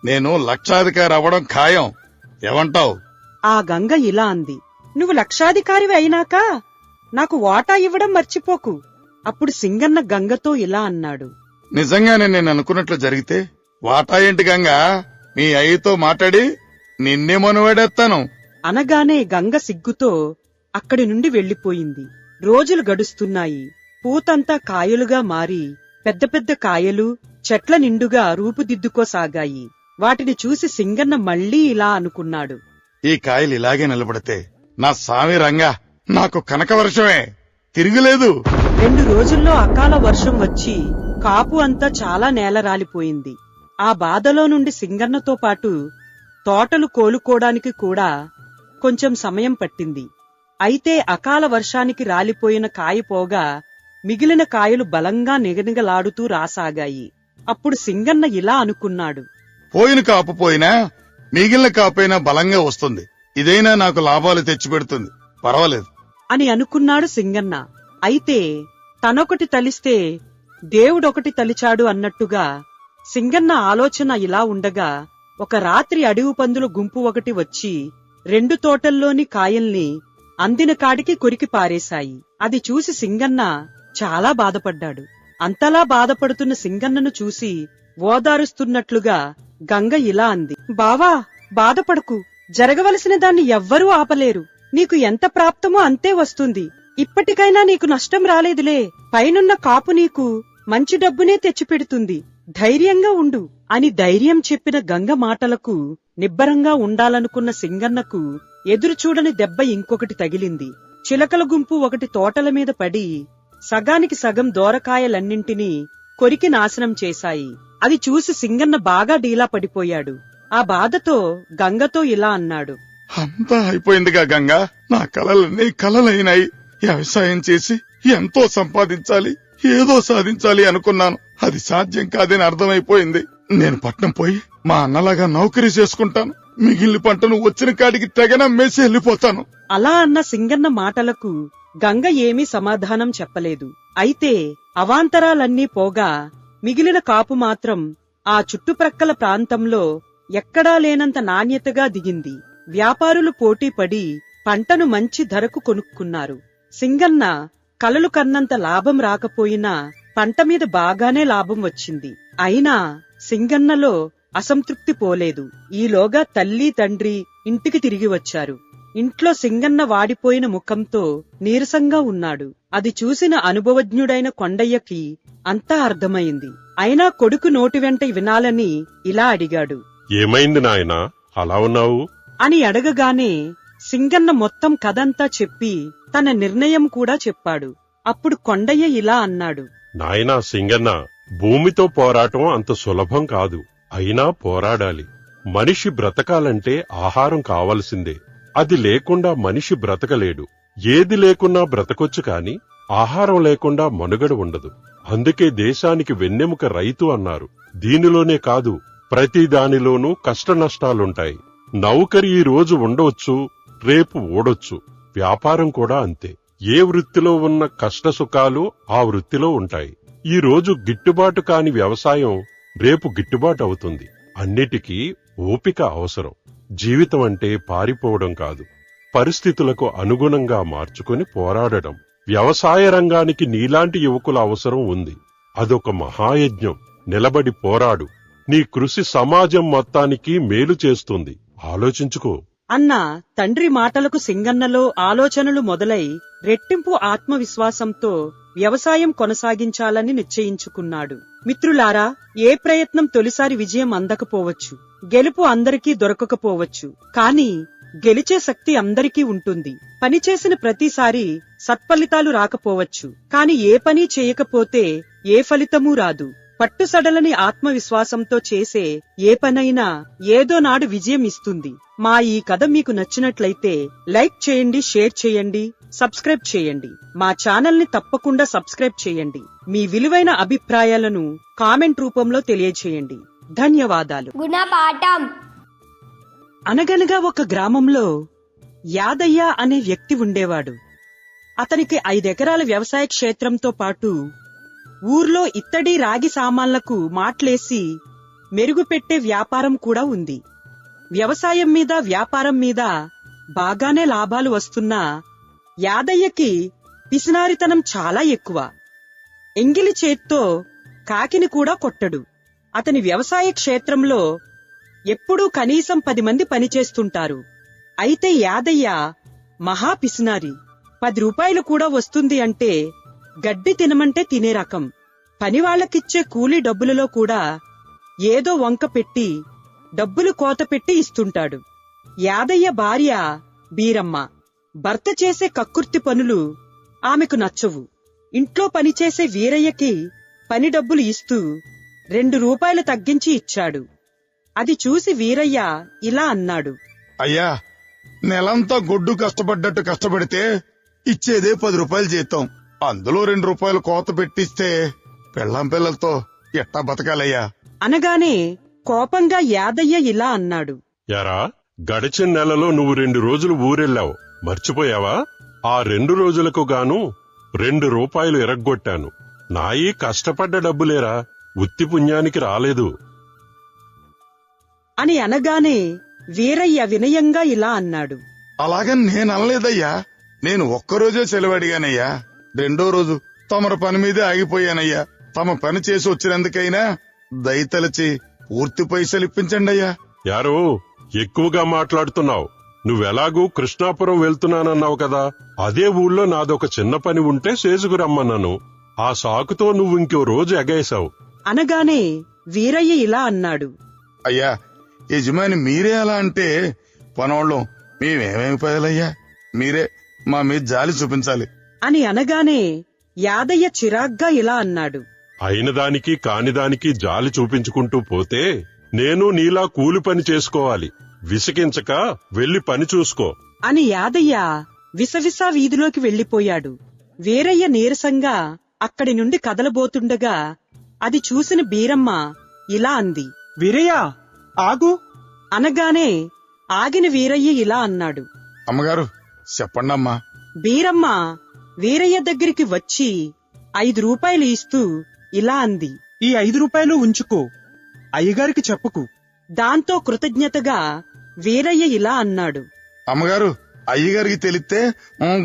నేను లక్షాధికారి అవ్వడం ఖాయం. ఏమంటావ్? ఆ గంగ ఇలా అంది. నువ్వు లక్షాధికారివి అయినాక నాకు వాటా ఇవ్వడం మర్చిపోకు. అప్పుడు సింగన్న గంగతో ఇలా అన్నాడు. నిజంగానే నేను అనుకున్నట్లు జరిగితే వాటా ఏంటి గంగా, మీ అయ్యతో మాట్లాడి నిన్నే మనువాడేస్తాను. అనగానే గంగ సిగ్గుతో అక్కడి నుండి వెళ్లిపోయింది. రోజులు గడుస్తున్నాయి. పూతంతా కాయలుగా మారి పెద్ద పెద్ద కాయలు చెట్ల నిండుగా రూపుదిద్దుకోసాగాయి. వాటిని చూసి సింగన్న మళ్లీ ఇలా అనుకున్నాడు. ఈ కాయలు ఇలాగే నిలబడితే నా సామి రంగా నాకు కనకవర్షమే, తిరుగులేదు. 2 రోజుల్లో అకాల వర్షం వచ్చి కాపు అంతా చాలా నేల రాలిపోయింది. ఆ బాధలో నుండి సింగన్నతో పాటు తోటలు కోలుకోవడానికి కూడా కొంచెం సమయం పట్టింది. అయితే అకాల వర్షానికి రాలిపోయిన కాయ పోగా మిగిలిన కాయలు బలంగా నిగనిగలాడుతూ రాసాగాయి. అప్పుడు సింగన్న ఇలా అనుకున్నాడు. పోయిన కాపు పోయినా మిగిలిన కాపైనా బలంగా వస్తుంది. ఇదైనా నాకు లాభాలు తెచ్చిపెడుతుంది, పర్వాలేదు అని అనుకున్నాడు సింగన్న. అయితే తనొకటి తలిస్తే దేవుడొకటి తలిచాడు అన్నట్టుగా సింగన్న ఆలోచన ఇలా ఉండగా ఒక రాత్రి అడవి పందుల గుంపు ఒకటి వచ్చి 2 తోటల్లోని కాయల్ని అందిన కాడికి కొరికి పారేశాయి. అది చూసి సింగన్న చాలా బాధపడ్డాడు. అంతలా బాధపడుతున్న సింగన్నను చూసి ఓదారుస్తున్నట్లుగా గంగ ఇలా అంది. బావా, బాధపడకు. జరగవలసిన దాన్ని ఎవ్వరూ ఆపలేరు. నీకు ఎంత ప్రాప్తమో అంతే వస్తుంది. ఇప్పటికైనా నీకు నష్టం రాలేదులే. పైనున్న కాపు నీకు మంచి డబ్బునే తెచ్చిపెడుతుంది. ధైర్యంగా ఉండు అని ధైర్యం చెప్పిన గంగ మాటలకు నిబ్బరంగా ఉండాలనుకున్న సింగన్నకు ఎదురుచూడని దెబ్బ ఇంకొకటి తగిలింది. చిలకల గుంపు ఒకటి తోటల మీద పడి సగానికి సగం దోరకాయలన్నింటినీ కొరికి నాశనం చేశాయి. అది చూసి సింగన్న బాగా డీలా పడిపోయాడు. ఆ బాధతో గంగతో ఇలా అన్నాడు. అంతా అయిపోయిందిగా గంగా, నా కలలన్నీ కలలైనాయి. వ్యవసాయం చేసి ఎంతో సంపాదించాలి, ఏదో సాధించాలి అనుకున్నాను. అది సాధ్యం కాదని అర్థమైపోయింది. నేను పట్నం పోయి మా అన్నలాగా నౌకరీ చేసుకుంటాను. మిగిలిన పంటను వచ్చిన కాడికి తెగనమ్మేసి వెళ్ళిపోతాను. అలా అన్న సింగన్న మాటలకు గంగ ఏమీ సమాధానం చెప్పలేదు. అయితే అవాంతరాలన్నీ పోగా మిగిలిన కాపు మాత్రం ఆ చుట్టుప్రక్కల ప్రాంతంలో ఎక్కడా లేనంత నాణ్యతగా దిగింది. వ్యాపారులు పోటీపడి పంటను మంచి ధరకు కొనుక్కున్నారు. సింగన్న కలలు కన్నంత లాభం రాకపోయినా పంట మీద బాగానే లాభం వచ్చింది. అయినా సింగన్నలో అసంతృప్తి పోలేదు. ఈలోగా తల్లి తండ్రి ఇంటికి తిరిగి వచ్చారు. ఇంట్లో సింగన్న వాడిపోయిన ముఖంతో నీరసంగా ఉన్నాడు. అది చూసిన అనుభవజ్ఞుడైన కొండయ్యకి అంతా అర్థమైంది. అయినా కొడుకు నోటి వెంట వినాలని ఇలా అడిగాడు. ఏమైంది నాయనా అలా ఉన్నావు? అని అడగగానే సింగన్న మొత్తం కథంతా చెప్పి తన నిర్ణయం కూడా చెప్పాడు. అప్పుడు కొండయ్య ఇలా అన్నాడు. నాయనా సింగన్న, భూమితో పోరాటం అంత సులభం కాదు. అయినా పోరాడాలి. మనిషి బ్రతకాలంటే ఆహారం కావలసిందే. అది లేకుండా మనిషి బ్రతకలేడు. ఏది లేకున్నా బ్రతకొచ్చు కాని ఆహారం లేకుండా మనుగడ ఉండదు. అందుకే దేశానికి వెన్నెముక రైతు అన్నారు. దీనిలోనే కాదు, ప్రతి దానిలోనూ కష్టనష్టాలుంటాయి. నౌకరి ఈ రోజు ఉండవచ్చు, రేపు ఓడొచ్చు. వ్యాపారం కూడా అంతే. ఏ వృత్తిలో ఉన్న కష్టసుఖాలు ఆ వృత్తిలో ఉంటాయి. ఈ రోజు గిట్టుబాటు కాని వ్యవసాయం రేపు గిట్టుబాటు అవుతుంది. అన్నిటికీ ఓపిక అవసరం. జీవితం అంటే పారిపోవడం కాదు, పరిస్థితులకు అనుగుణంగా మార్చుకుని పోరాడడం. వ్యవసాయ రంగానికి నీలాంటి యువకుల అవసరం ఉంది. అదొక మహాయజ్ఞం. నిలబడి పోరాడు. నీ కృషి సమాజం మొత్తానికి మేలు చేస్తుంది. ఆలోచించుకో అన్న తండ్రి మాటలకు సింగన్నలో ఆలోచనలు మొదలై రెట్టింపు ఆత్మవిశ్వాసంతో వ్యవసాయం కొనసాగించాలని నిశ్చయించుకున్నాడు. మిత్రులారా, ఏ ప్రయత్నం తొలిసారి విజయం అందకపోవచ్చు, గెలుపు అందరికీ దొరకకపోవచ్చు. కాని గెలిచే శక్తి అందరికీ ఉంటుంది. పనిచేసిన ప్రతిసారి సత్ఫలితాలు రాకపోవచ్చు, కాని ఏ పని చేయకపోతే ఏ ఫలితమూ రాదు. పట్టుసడలని ఆత్మవిశ్వాసంతో చేసే ఏ పనైనా ఏదో నాడు విజయం ఇస్తుంది. మా ఈ కథ మీకు నచ్చినట్లయితే లైక్ చేయండి, షేర్ చేయండి, సబ్స్క్రైబ్ చేయండి. మా ఛానల్ ని తప్పకుండా సబ్స్క్రైబ్ చేయండి. మీ విలువైన అభిప్రాయాలను కామెంట్ రూపంలో తెలియజేయండి. ధన్యవాదాలు. గుణపాఠం. అనగనగా ఒక గ్రామంలో యాదయ్య అనే వ్యక్తి ఉండేవాడు. అతనికి 5 ఎకరాల వ్యవసాయ క్షేత్రంతో పాటు ఊర్లో ఇత్తడి రాగి సామాన్లకు మాట్లేసి మెరుగుపెట్టే వ్యాపారం కూడా ఉంది. వ్యవసాయం మీద వ్యాపారం మీద బాగానే లాభాలు వస్తున్నా యాదయ్యకి పిసినారితనం చాలా ఎక్కువ. ఎంగిలి చేత్తో కాకిని కూడా కొట్టడు. అతని వ్యవసాయ క్షేత్రంలో ఎప్పుడూ కనీసం 10 మంది పనిచేస్తుంటారు. అయితే యాదయ్య మహా పిసినారి. 10 రూపాయలు కూడా వస్తుంది అంటే గడ్డి తినమంటే తినే రకం. పనివాళ్లకిచ్చే కూలీ డబ్బులలో కూడా ఏదో వంక పెట్టి డబ్బులు కోత పెట్టి ఇస్తుంటాడు. యాదయ్య భార్య బీరమ్మ. భర్త చేసే కక్కుర్తి పనులు ఆమెకు నచ్చవు. ఇంట్లో పనిచేసే వీరయ్యకి పని డబ్బులు ఇస్తూ 2 రూపాయలు తగ్గించి ఇచ్చాడు. అది చూసి వీరయ్య ఇలా అన్నాడు. అయ్యా, నెలంతా గొడ్డు కష్టపడ్డట్టు కష్టపడితే ఇచ్చేదే 10 రూపాయలు జీతం. అందులో 2 రూపాయలు కోత పెట్టిస్తే పెళ్ళాం పిల్లలతో ఎట్టా బతకాలయ్యా? అనగానే కోపంగా యాదయ్య ఇలా అన్నాడు. యారా, గడిచిన నెలలో నువ్వు 2 రోజులు ఊరెళ్ళావు, మర్చిపోయావా? ఆ 2 రోజులకు గాను 2 రూపాయలు ఎరగ్గొట్టాను. నాయి కష్టపడ్డ డబ్బులేరా, ఉత్తి పుణ్యానికి రాలేదు అని అనగానే వీరయ్య వినయంగా ఇలా అన్నాడు. అలాగని నేను అనలేదయ్యా. నేను ఒక్కరోజే సెలవడిగానయ్యా. 2వ రోజు తమర పని మీదే ఆగిపోయానయ్యా. తమ పని చేసి వచ్చినందుకైనా దయతలచి పూర్తి పైసలు ఇప్పించండి అయ్యా. యారో, ఎక్కువగా మాట్లాడుతున్నావు. నువ్వెలాగూ కృష్ణాపురం వెళ్తున్నానన్నావు కదా, అదే ఊళ్ళో నాదొక చిన్న పని ఉంటే చేసుకురమ్మన్నాను. ఆ సాకుతో నువ్వు ఇంకో రోజు ఎగేశావు. అనగానే వీరయ్య ఇలా అన్నాడు. అయ్యా, యజమాని మీరే అలా అంటే పనోళ్ళం మేమేమేమి పోయాలయ్యా? మీరే మా మీద జాలి చూపించాలి అని అనగానే యాదయ్య చిరాగ్గా ఇలా అన్నాడు. అయిన దానికి కానిదానికి జాలి చూపించుకుంటూ పోతే నేను నీలా కూలి పని చేసుకోవాలి. విసికించక వెళ్లి పని చూసుకో అని యాదయ్య విసవిసా వీధిలోకి వెళ్లిపోయాడు. వీరయ్య నీరసంగా అక్కడి నుండి కదలబోతుండగా అది చూసిన బీరమ్మ ఇలా అంది. వీరయ్య, ఆగు. అనగానే ఆగిన వీరయ్య ఇలా అన్నాడు. అమ్మగారు చెప్పండమ్మా. బీరమ్మ వీరయ్య దగ్గరికి వచ్చి 5 రూపాయలు ఇస్తూ ఇలా అంది. ఈ 5 రూపాయలు ఉంచుకో, అయ్యగారికి చెప్పుకు. దాంతో కృతజ్ఞతగా వీరయ్య ఇలా అన్నాడు. అమ్మగారు, అయ్యగారికి తెలిస్తే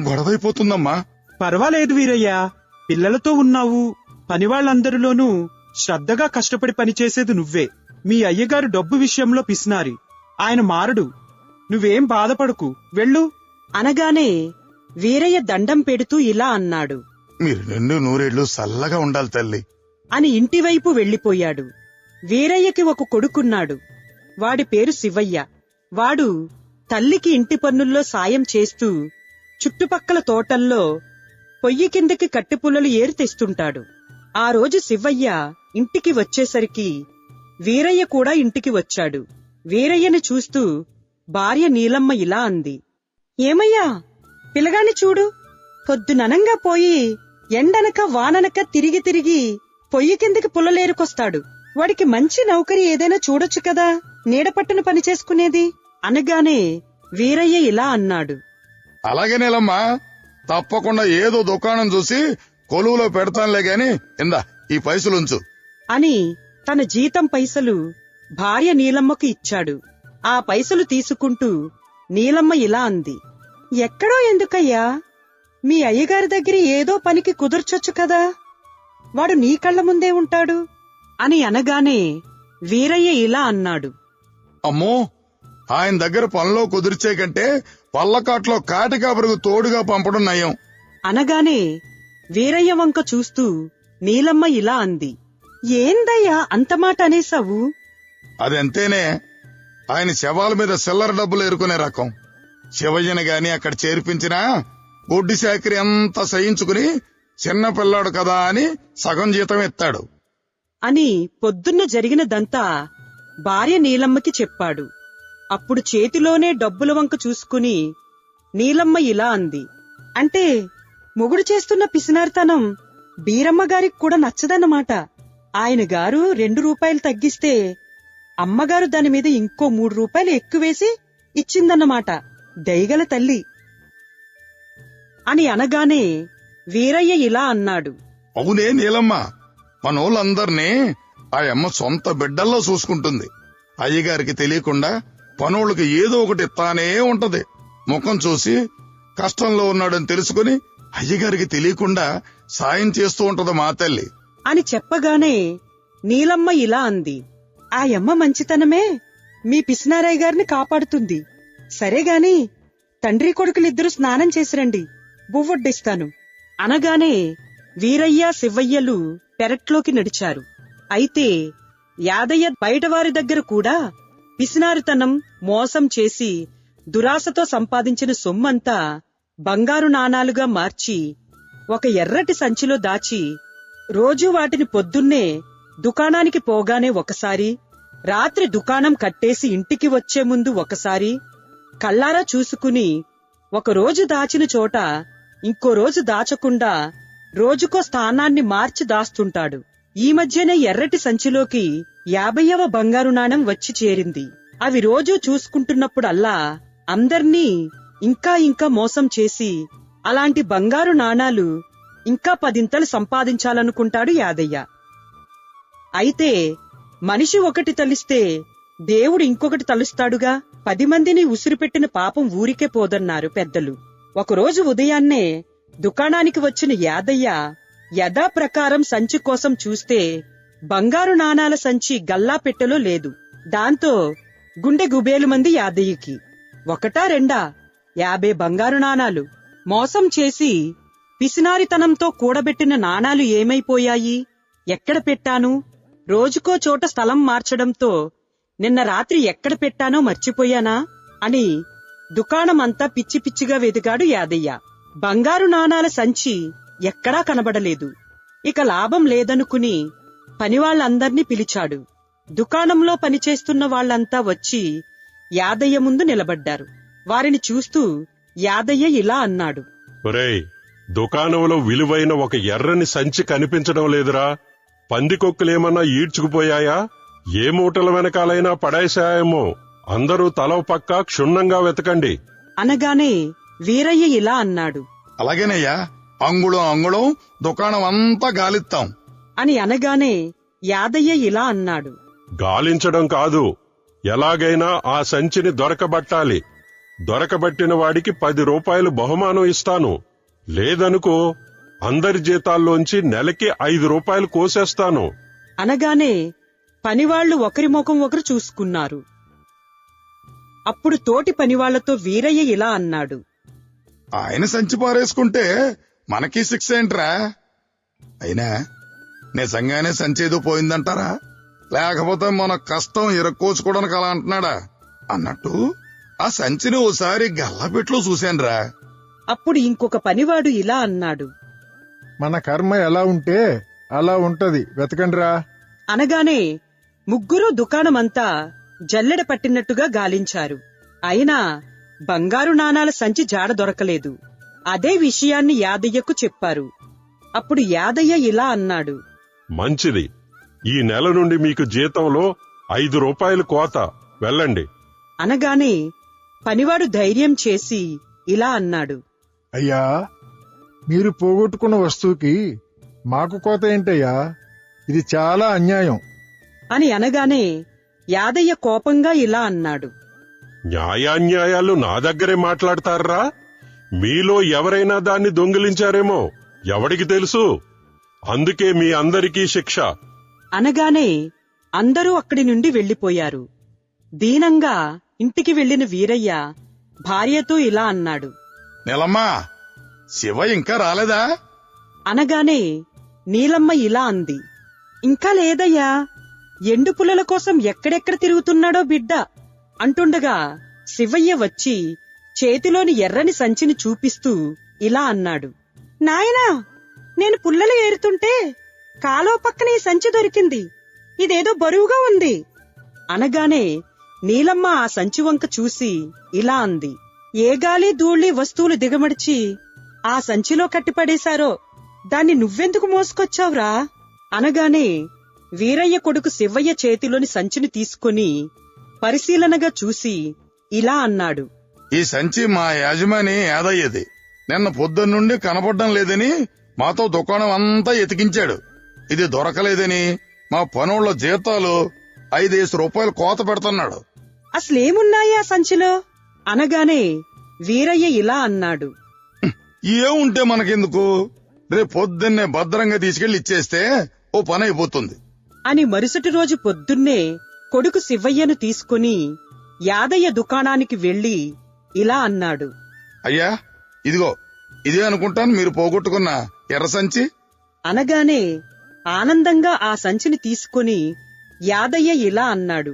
గొడవైపోతుందమ్మా. పర్వాలేదు వీరయ్య, పిల్లలతో ఉన్నావు. పనివాళ్లందరిలోనూ శ్రద్ధగా కష్టపడి పనిచేసేది నువ్వే. మీ అయ్యగారు డబ్బు విషయంలో పిసినారి. ఆయన మారడు. నువ్వేం బాధపడకు, వెళ్ళు. అనగానే వీరయ్య దండం పెడుతూ ఇలా అన్నాడు. మీరు నిండు నూరేళ్లు చల్లగా ఉండాలి తల్లి అని ఇంటివైపు వెళ్లిపోయాడు. వీరయ్యకి ఒక కొడుకున్నాడు. వాడి పేరు శివయ్య. వాడు తల్లికి ఇంటి పన్నుల్లో సాయం చేస్తూ చుట్టుపక్కల తోటల్లో పొయ్యి కిందకి కట్టెపుల్లలు ఏరి తెస్తుంటాడు. ఆ రోజు శివయ్య ఇంటికి వచ్చేసరికి వీరయ్య కూడా ఇంటికి వచ్చాడు. వీరయ్యని చూస్తూ భార్య నీలమ్మ ఇలా అంది, ఏమయ్యా, పిల్లగాని చూడు, పొద్దుననంగా పోయి ఎండనక వాననక తిరిగి తిరిగి పొయ్యి కిందకి పుల్లలేరుకొస్తాడు. వాడికి మంచి నౌకరి ఏదైనా చూడొచ్చు కదా, నీడపట్టును పని చేసుకునేది అనగానే వీరయ్య ఇలా అన్నాడు, అలాగే నీలమ్మా, తప్పకుండా ఏదో దుకాణం చూసి కొలువులో పెడతానులే గాని ఇందా ఈ పైసలుంచు అని తన జీతం పైసలు భార్య నీలమ్మకు ఇచ్చాడు. ఆ పైసలు తీసుకుంటూ నీలమ్మ ఇలా అంది, ఎక్కడో ఎందుకయ్యా, మీ అయ్యగారి దగ్గర ఏదో పనికి కుదర్చొచ్చు కదా, వాడు నీ కళ్ల ముందే ఉంటాడు అని అనగానే వీరయ్య ఇలా అన్నాడు, అమ్మో, ఆయన దగ్గర పనిలో కుదిర్చే కంటే పల్లకాట్లో కాటికాపరకు తోడుగా పంపడం నయం అనగానే వీరయ్య వంక చూస్తూ నీలమ్మ ఇలా అంది, ఏందయ్యా అంతమాట అనేసావు? అదంతేనే, ఆయన శవాల మీద చిల్లర డబ్బులు ఏరుకునే రకం. శివయ్యని గాని అక్కడ చేర్పించినా గొడ్డి శాఖరి అంతా సహించుకుని చిన్న పిల్లాడు కదా అని సగం జీతం ఎత్తాడు అని పొద్దున్న జరిగినదంతా భార్య నీలమ్మకి చెప్పాడు. అప్పుడు చేతిలోనే డబ్బుల వంక చూసుకుని నీలమ్మ ఇలా అంది, అంటే మొగుడు చేస్తున్న పిసినారితనం బీరమ్మ గారికి కూడా నచ్చదన్నమాట. ఆయన గారు 2 రూపాయలు తగ్గిస్తే అమ్మగారు దాని మీద ఇంకో 3 రూపాయలు ఎక్కువేసి ఇచ్చిందన్నమాట. దయగల తల్లి అని అనగానే వీరయ్య ఇలా అన్నాడు, అవునే నీలమ్మ, మనోళ్ళందర్నీ ఆ అమ్మ సొంత బిడ్డల్లో చూసుకుంటుంది. అయ్యగారికి తెలియకుండా పనోళ్ళకి ఏదో ఒకటి ఇస్తానే ఉంటది. ముఖం చూసి కష్టంలో ఉన్నాడని తెలుసుకుని అయ్యగారికి తెలియకుండా సాయం చేస్తూ ఉంటది మా తల్లి అని చెప్పగానే నీలమ్మ ఇలా అంది, ఆ యమ్మ మంచితనమే మీ పిసినారయ్య గారిని కాపాడుతుంది. సరేగాని తండ్రి కొడుకులిద్దరూ స్నానం చేసిరండి, బువ్వొడ్డిస్తాను అనగానే వీరయ్య శివయ్యలు పెరట్లోకి నడిచారు. అయితే యాదయ్య బయటవారి దగ్గర కూడా పిసినారితనం, మోసం చేసి దురాశతో సంపాదించిన సొమ్మంతా బంగారు నాణాలుగా మార్చి ఒక ఎర్రటి సంచిలో దాచి రోజూ వాటిని పొద్దున్నే దుకాణానికి పోగానే ఒకసారి, రాత్రి దుకాణం కట్టేసి ఇంటికి వచ్చే ముందు ఒకసారి కళ్ళారా చూసుకుని ఒకరోజు దాచిన చోట ఇంకో రోజు దాచకుండా రోజుకో స్థానాన్ని మార్చి దాస్తుంటాడు. ఈ మధ్యనే ఎర్రటి సంచిలోకి 50వ బంగారు నాణెం వచ్చి చేరింది. అవి రోజూ చూసుకుంటున్నప్పుడల్లా అందర్నీ ఇంకా ఇంకా మోసం చేసి అలాంటి బంగారు నాణాలు ఇంకా 10 సంపాదించాలనుకుంటాడు యాదయ్య. అయితే మనిషి ఒకటి తలిస్తే దేవుడు ఇంకొకటి తలుస్తాడుగా. 10 మందిని ఉసిరిపెట్టిన పాపం ఊరికే పోదన్నారు పెద్దలు. ఒకరోజు ఉదయాన్నే దుకాణానికి వచ్చిన యాదయ్య యథాప్రకారం సంచి కోసం చూస్తే బంగారు నాణాల సంచి గల్లా పెట్టెలో లేదు. దాంతో గుండె గుబేలు మంది యాదయ్యకి. 1 2 50 బంగారు నాణాలు మోసం చేసి పిసినారితనంతో కూడబెట్టిన నాణాలు ఏమైపోయాయి, ఎక్కడ పెట్టాను? రోజుకో చోట స్థలం మార్చడంతో నిన్న రాత్రి ఎక్కడ పెట్టానో మర్చిపోయానా అని దుకాణమంతా పిచ్చి పిచ్చిగా వెతికాడు యాదయ్య. బంగారు నాణాల సంచి ఎక్కడా కనబడలేదు. ఇక లాభం లేదనుకుని పనివాళ్లందర్నీ పిలిచాడు. దుకాణంలో పనిచేస్తున్న వాళ్లంతా వచ్చి యాదయ్య ముందు నిలబడ్డారు. వారిని చూస్తూ యాదయ్య ఇలా అన్నాడు, ఒరేయ్, దుకాణంలో విలువైన ఒక ఎర్రని సంచి కనిపించడం లేదురా. పందికొక్కులేమన్నా ఈడ్చుకుపోయాయా? ఏ మూటల వెనకాలైనా పడేశాయేమో. అందరూ తలవ పక్క క్షుణ్ణంగా వెతకండి అనగానే వీరయ్య ఇలా అన్నాడు, అలాగేనయ్యా, అంగుళం అంగుళం దుకాణం అంతా గాలిస్తాం అని అనగానే యాదయ్య ఇలా అన్నాడు, గాలించడం కాదు, ఎలాగైనా ఆ సంచిని దొరకబట్టాలి. దొరకబట్టిన వాడికి 10 రూపాయలు బహుమానం ఇస్తాను. లేదనుకో అందరి జీతాల్లోంచి నెలకి 5 రూపాయలు కోసేస్తాను అనగానే పనివాళ్లు ఒకరి ముఖం ఒకరు చూసుకున్నారు. అప్పుడు తోటి పనివాళ్లతో వీరయ్య ఇలా అన్నాడు, ఆయన సంచి పారేసుకుంటే మనకి శిక్ష ఏంట్రా? అయినా నిజంగానే సంచేదో పోయిందంటారా, లేకపోతే మన కష్టం ఇరక్కోచుకోవడానికి అలా అంటున్నాడా? అన్నట్టు ఆ సంచిని ఓసారి గల్లాపెట్లో చూశానురా. అప్పుడు ఇంకొక పనివాడు ఇలా అన్నాడు. మన కర్మ ఎలా ఉంటే అలా ఉంటది, వెతకండిరా. అనగానే ముగ్గురూ దుకాణమంతా జల్లెడ పట్టినట్టుగా గాలించారు. అయినా బంగారు నాణాల సంచి జాడ దొరకలేదు. అదే విషయాన్ని యాదయ్యకు చెప్పారు. అప్పుడు యాదయ్య ఇలా అన్నాడు. మంచిది, ఈ నెల నుండి మీకు జీతంలో 5 రూపాయలు కోత, వెళ్ళండి. అనగానే పనివాడు ధైర్యం చేసి ఇలా అన్నాడు. అయ్యా, మీరు పోగొట్టుకున్న వస్తువుకి మాకు కోత ఏంటయ్యా? ఇది చాలా అన్యాయం. అని అనగానే యాదయ్య కోపంగా ఇలా అన్నాడు. న్యాయాన్యాయాలు నా దగ్గరే మాట్లాడతారా? మీలో ఎవరైనా దాన్ని దొంగిలించారేమో, ఎవడికి తెలుసు? అందుకే మీ అందరికీ శిక్ష. అనగానే అందరూ అక్కడి నుండి వెళ్లిపోయారు. దీనంగా ఇంటికి వెళ్లిన వీరయ్య భార్యతో ఇలా అన్నాడు. నీలమ్మా, శివ ఇంకా రాలేదా? అనగానే నీలమ్మ ఇలా అంది. ఇంకా లేదయ్యా, ఎండు పుల్లల కోసం ఎక్కడెక్కడ తిరుగుతున్నాడో బిడ్డ అంటుండగా శివయ్య వచ్చి చేతిలోని ఎర్రని సంచిని చూపిస్తూ ఇలా అన్నాడు. నాయనా, నేను పుల్లలు ఏరుతుంటే కాలువ పక్కన ఈ సంచి దొరికింది. ఇదేదో బరువుగా ఉంది. అనగానే నీలమ్మ ఆ సంచి వంక చూసి ఇలా అంది. ఏ గాలి ధూళి వస్తువులు దిగమడిచి ఆ సంచిలో కట్టిపడేశారో దాన్ని నువ్వెందుకు మోసుకొచ్చావురా? అనగానే వీరయ్య కొడుకు శివయ్య చేతిలోని సంచిని తీసుకుని పరిశీలనగా చూసి ఇలా అన్నాడు. ఈ సంచి మా యాజమాని యాదయ్యది. నిన్న పొద్దున్నుండి కనపడ్డం లేదని మాతో దుకాణం అంతా ఎతికించాడు. ఇది దొరకలేదని మా పనుల జీతాలు 5 రూపాయలు కోత పెడుతున్నాడు. అసలేమున్నాయి ఆ సంచిలో? అనగానే వీరయ్య ఇలా అన్నాడు. ఏముంటే మనకెందుకు, రేపు పొద్దున్నే భద్రంగా తీసుకెళ్లి ఇచ్చేస్తే ఓ పని అయిపోతుంది అని మరుసటి రోజు పొద్దున్నే కొడుకు శివయ్యను తీసుకుని యాదయ్య దుకాణానికి వెళ్లి ఇలా అన్నాడు. అయ్యా, ఇదిగో ఇదే అనుకుంటాను మీరు పోగొట్టుకున్న ఎర్ర సంచి. అనగానే ఆనందంగా ఆ సంచిని తీసుకుని యాదయ్య ఇలా అన్నాడు.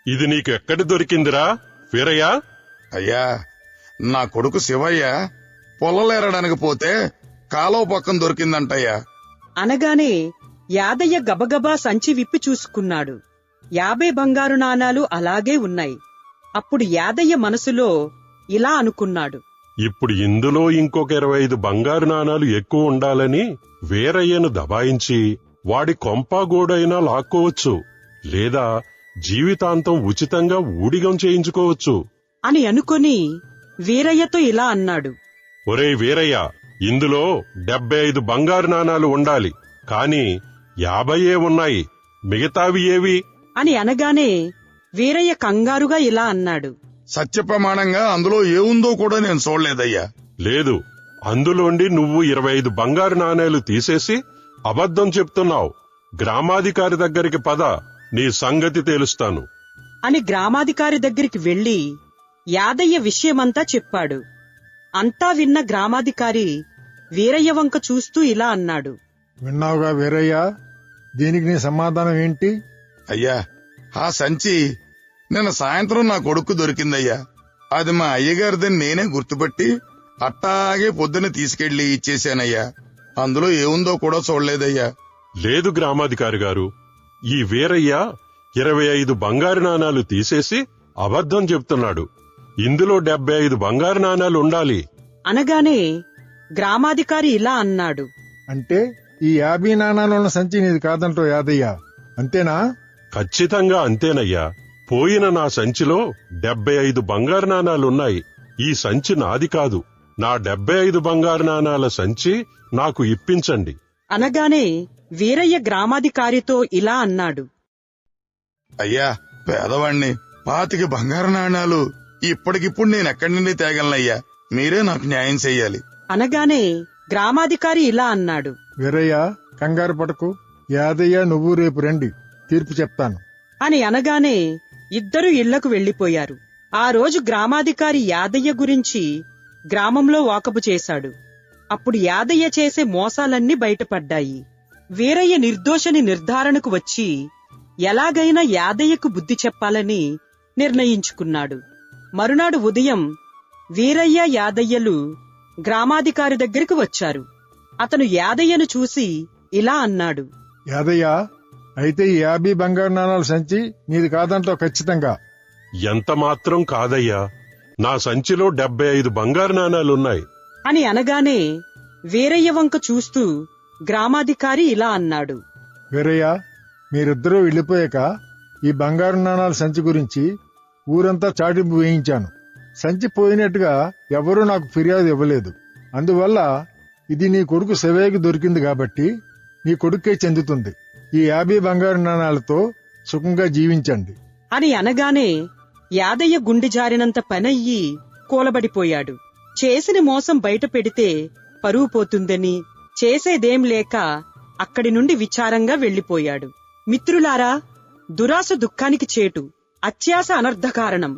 ఇది నీకు ఎక్కడ దొరికిందిరా వీరయ్య? అయ్యా, నా కొడుకు శివయ్య పొల్లలేరడానికి పోతే కాలువ పక్కన దొరికిందంటయ్యా. అనగానే యాదయ్య గబగబా సంచి విప్పి చూసుకున్నాడు. 50 బంగారు నాణాలు అలాగే ఉన్నాయి. అప్పుడు యాదయ్య మనసులో ఇలా అనుకున్నాడు. ఇప్పుడు ఇందులో ఇంకొక 25 బంగారు నాణాలు ఎక్కువ ఉండాలని వీరయ్యను దబాయించి వాడి కొంపాగోడైనా లాక్కోవచ్చు, లేదా జీవితాంతం ఉచితంగా ఊడిగం చేయించుకోవచ్చు అని అనుకుని వీరయ్యతో ఇలా అన్నాడు. ఒరేయ్ వీరయ్య, ఇందులో 75 బంగారు నాణాలు ఉండాలి, కాని 50 ఉన్నాయి, మిగతావి ఏవి? అని అనగానే వీరయ్య కంగారుగా ఇలా అన్నాడు. సత్య ప్రమాణంగా అందులో ఏముందో కూడా నేను చూడలేదయ్యా. లేదు, అందులోండి నువ్వు 25 బంగారు నాణేలు తీసేసి అబద్ధం చెప్తున్నావు. గ్రామాధికారి దగ్గరికి పద, నీ సంగతి తేలుస్తాను అని గ్రామాధికారి దగ్గరికి వెళ్లి యాదయ్య విషయమంతా చెప్పాడు. అంతా విన్న గ్రామాధికారి వీరయ్య వంక చూస్తూ ఇలా అన్నాడు. విన్నావుగా వీరయ్య, దీనికి నీ సమాధానం ఏంటి? అయ్యా, ఆ సంచి నిన్న సాయంత్రం నా కొడుకు దొరికిందయ్యా. అది మా అయ్యగారిదని నేనే గుర్తుపట్టి అట్టాగే పొద్దున తీసుకెళ్లి ఇచ్చేశానయ్యా. అందులో ఏముందో కూడా చూడలేదయ్యా. లేదు గ్రామాధికారి గారు, ఈ వీరయ్య 25 బంగారు నాణాలు తీసేసి అబద్ధం చెప్తున్నాడు. ఇందులో 75 బంగారు నాణాలు ఉండాలి. అనగానే గ్రామాధికారి ఇలా అన్నాడు. అంటే ఈ 50 నాణాలున్న సంచి నీది కాదంటో యాదయ్య, అంతేనా? ఖచ్చితంగా అంతేనయ్యా. పోయిన నా సంచిలో 75 బంగారు నాణాలున్నాయి. ఈ సంచి నాది కాదు. నా 75 బంగారు నాణాల సంచి నాకు ఇప్పించండి. అనగానే వీరయ్య గ్రామాధికారితో ఇలా అన్నాడు. అయ్యా, పేదవాణ్ణి 25 బంగారు నాణాలు ఇప్పటికిప్పుడు నేనెక్కడి నుండి తేగలనయ్యా. మీరే నాకు న్యాయం చెయ్యాలి. అనగానే గ్రామాధికారి ఇలా అన్నాడు. వీరయ్య, కంగారు పడకు. యాదయ్య, నువ్వు రేపు రండి, తీర్పు చెప్తాను అని అనగానే ఇద్దరు ఇళ్లకు వెళ్లిపోయారు. ఆ రోజు గ్రామాధికారి యాదయ్య గురించి గ్రామంలో వాకబు చేశాడు. అప్పుడు యాదయ్య చేసే మోసాలన్నీ బయటపడ్డాయి. వీరయ్య నిర్దోషని నిర్ధారణకు వచ్చి ఎలాగైనా యాదయ్యకు బుద్ధి చెప్పాలని నిర్ణయించుకున్నాడు. మరునాడు ఉదయం వీరయ్య యాదయ్యలు గ్రామాధికారి దగ్గరికి వచ్చారు. అతను యాదయ్యను చూసి ఇలా అన్నాడు. యాదయ్య, అయితే ఈ 50 బంగారు నాణాల సంచి నీది కాదంటావు ఖచ్చితంగా? ఎంత మాత్రం కాదయ్యా, నా సంచిలో 75 బంగారు నాణాలున్నాయి అని అనగానే వీరయ్య వంక చూస్తూ గ్రామాధికారి ఇలా అన్నాడు. వీరయ్య, మీరిద్దరూ వెళ్ళిపోయాక ఈ బంగారు నాణాల సంచి గురించి ఊరంతా చాటింపు వేయించాను. సంచి పోయినట్టుగా ఎవరూ నాకు ఫిర్యాదు ఇవ్వలేదు. అందువల్ల ఇది నీ కొడుకు శివయ్యకి దొరికింది కాబట్టి నీ కొడుకే చెందుతుంది. ఈ 50 బంగారు నాణాలతో సుఖంగా జీవించండి అని అనగానే యాదయ్య గుండె జారినంత పనయ్యి కూలబడిపోయాడు. చేసిన మోసం బయట పెడితే పరువు పోతుందని చేసేదేం లేక అక్కడి నుండి విచారంగా వెళ్లిపోయాడు. మిత్రులారా, దురాశ దుఃఖానికి చేటు, అత్యాశ అనర్థకారణం.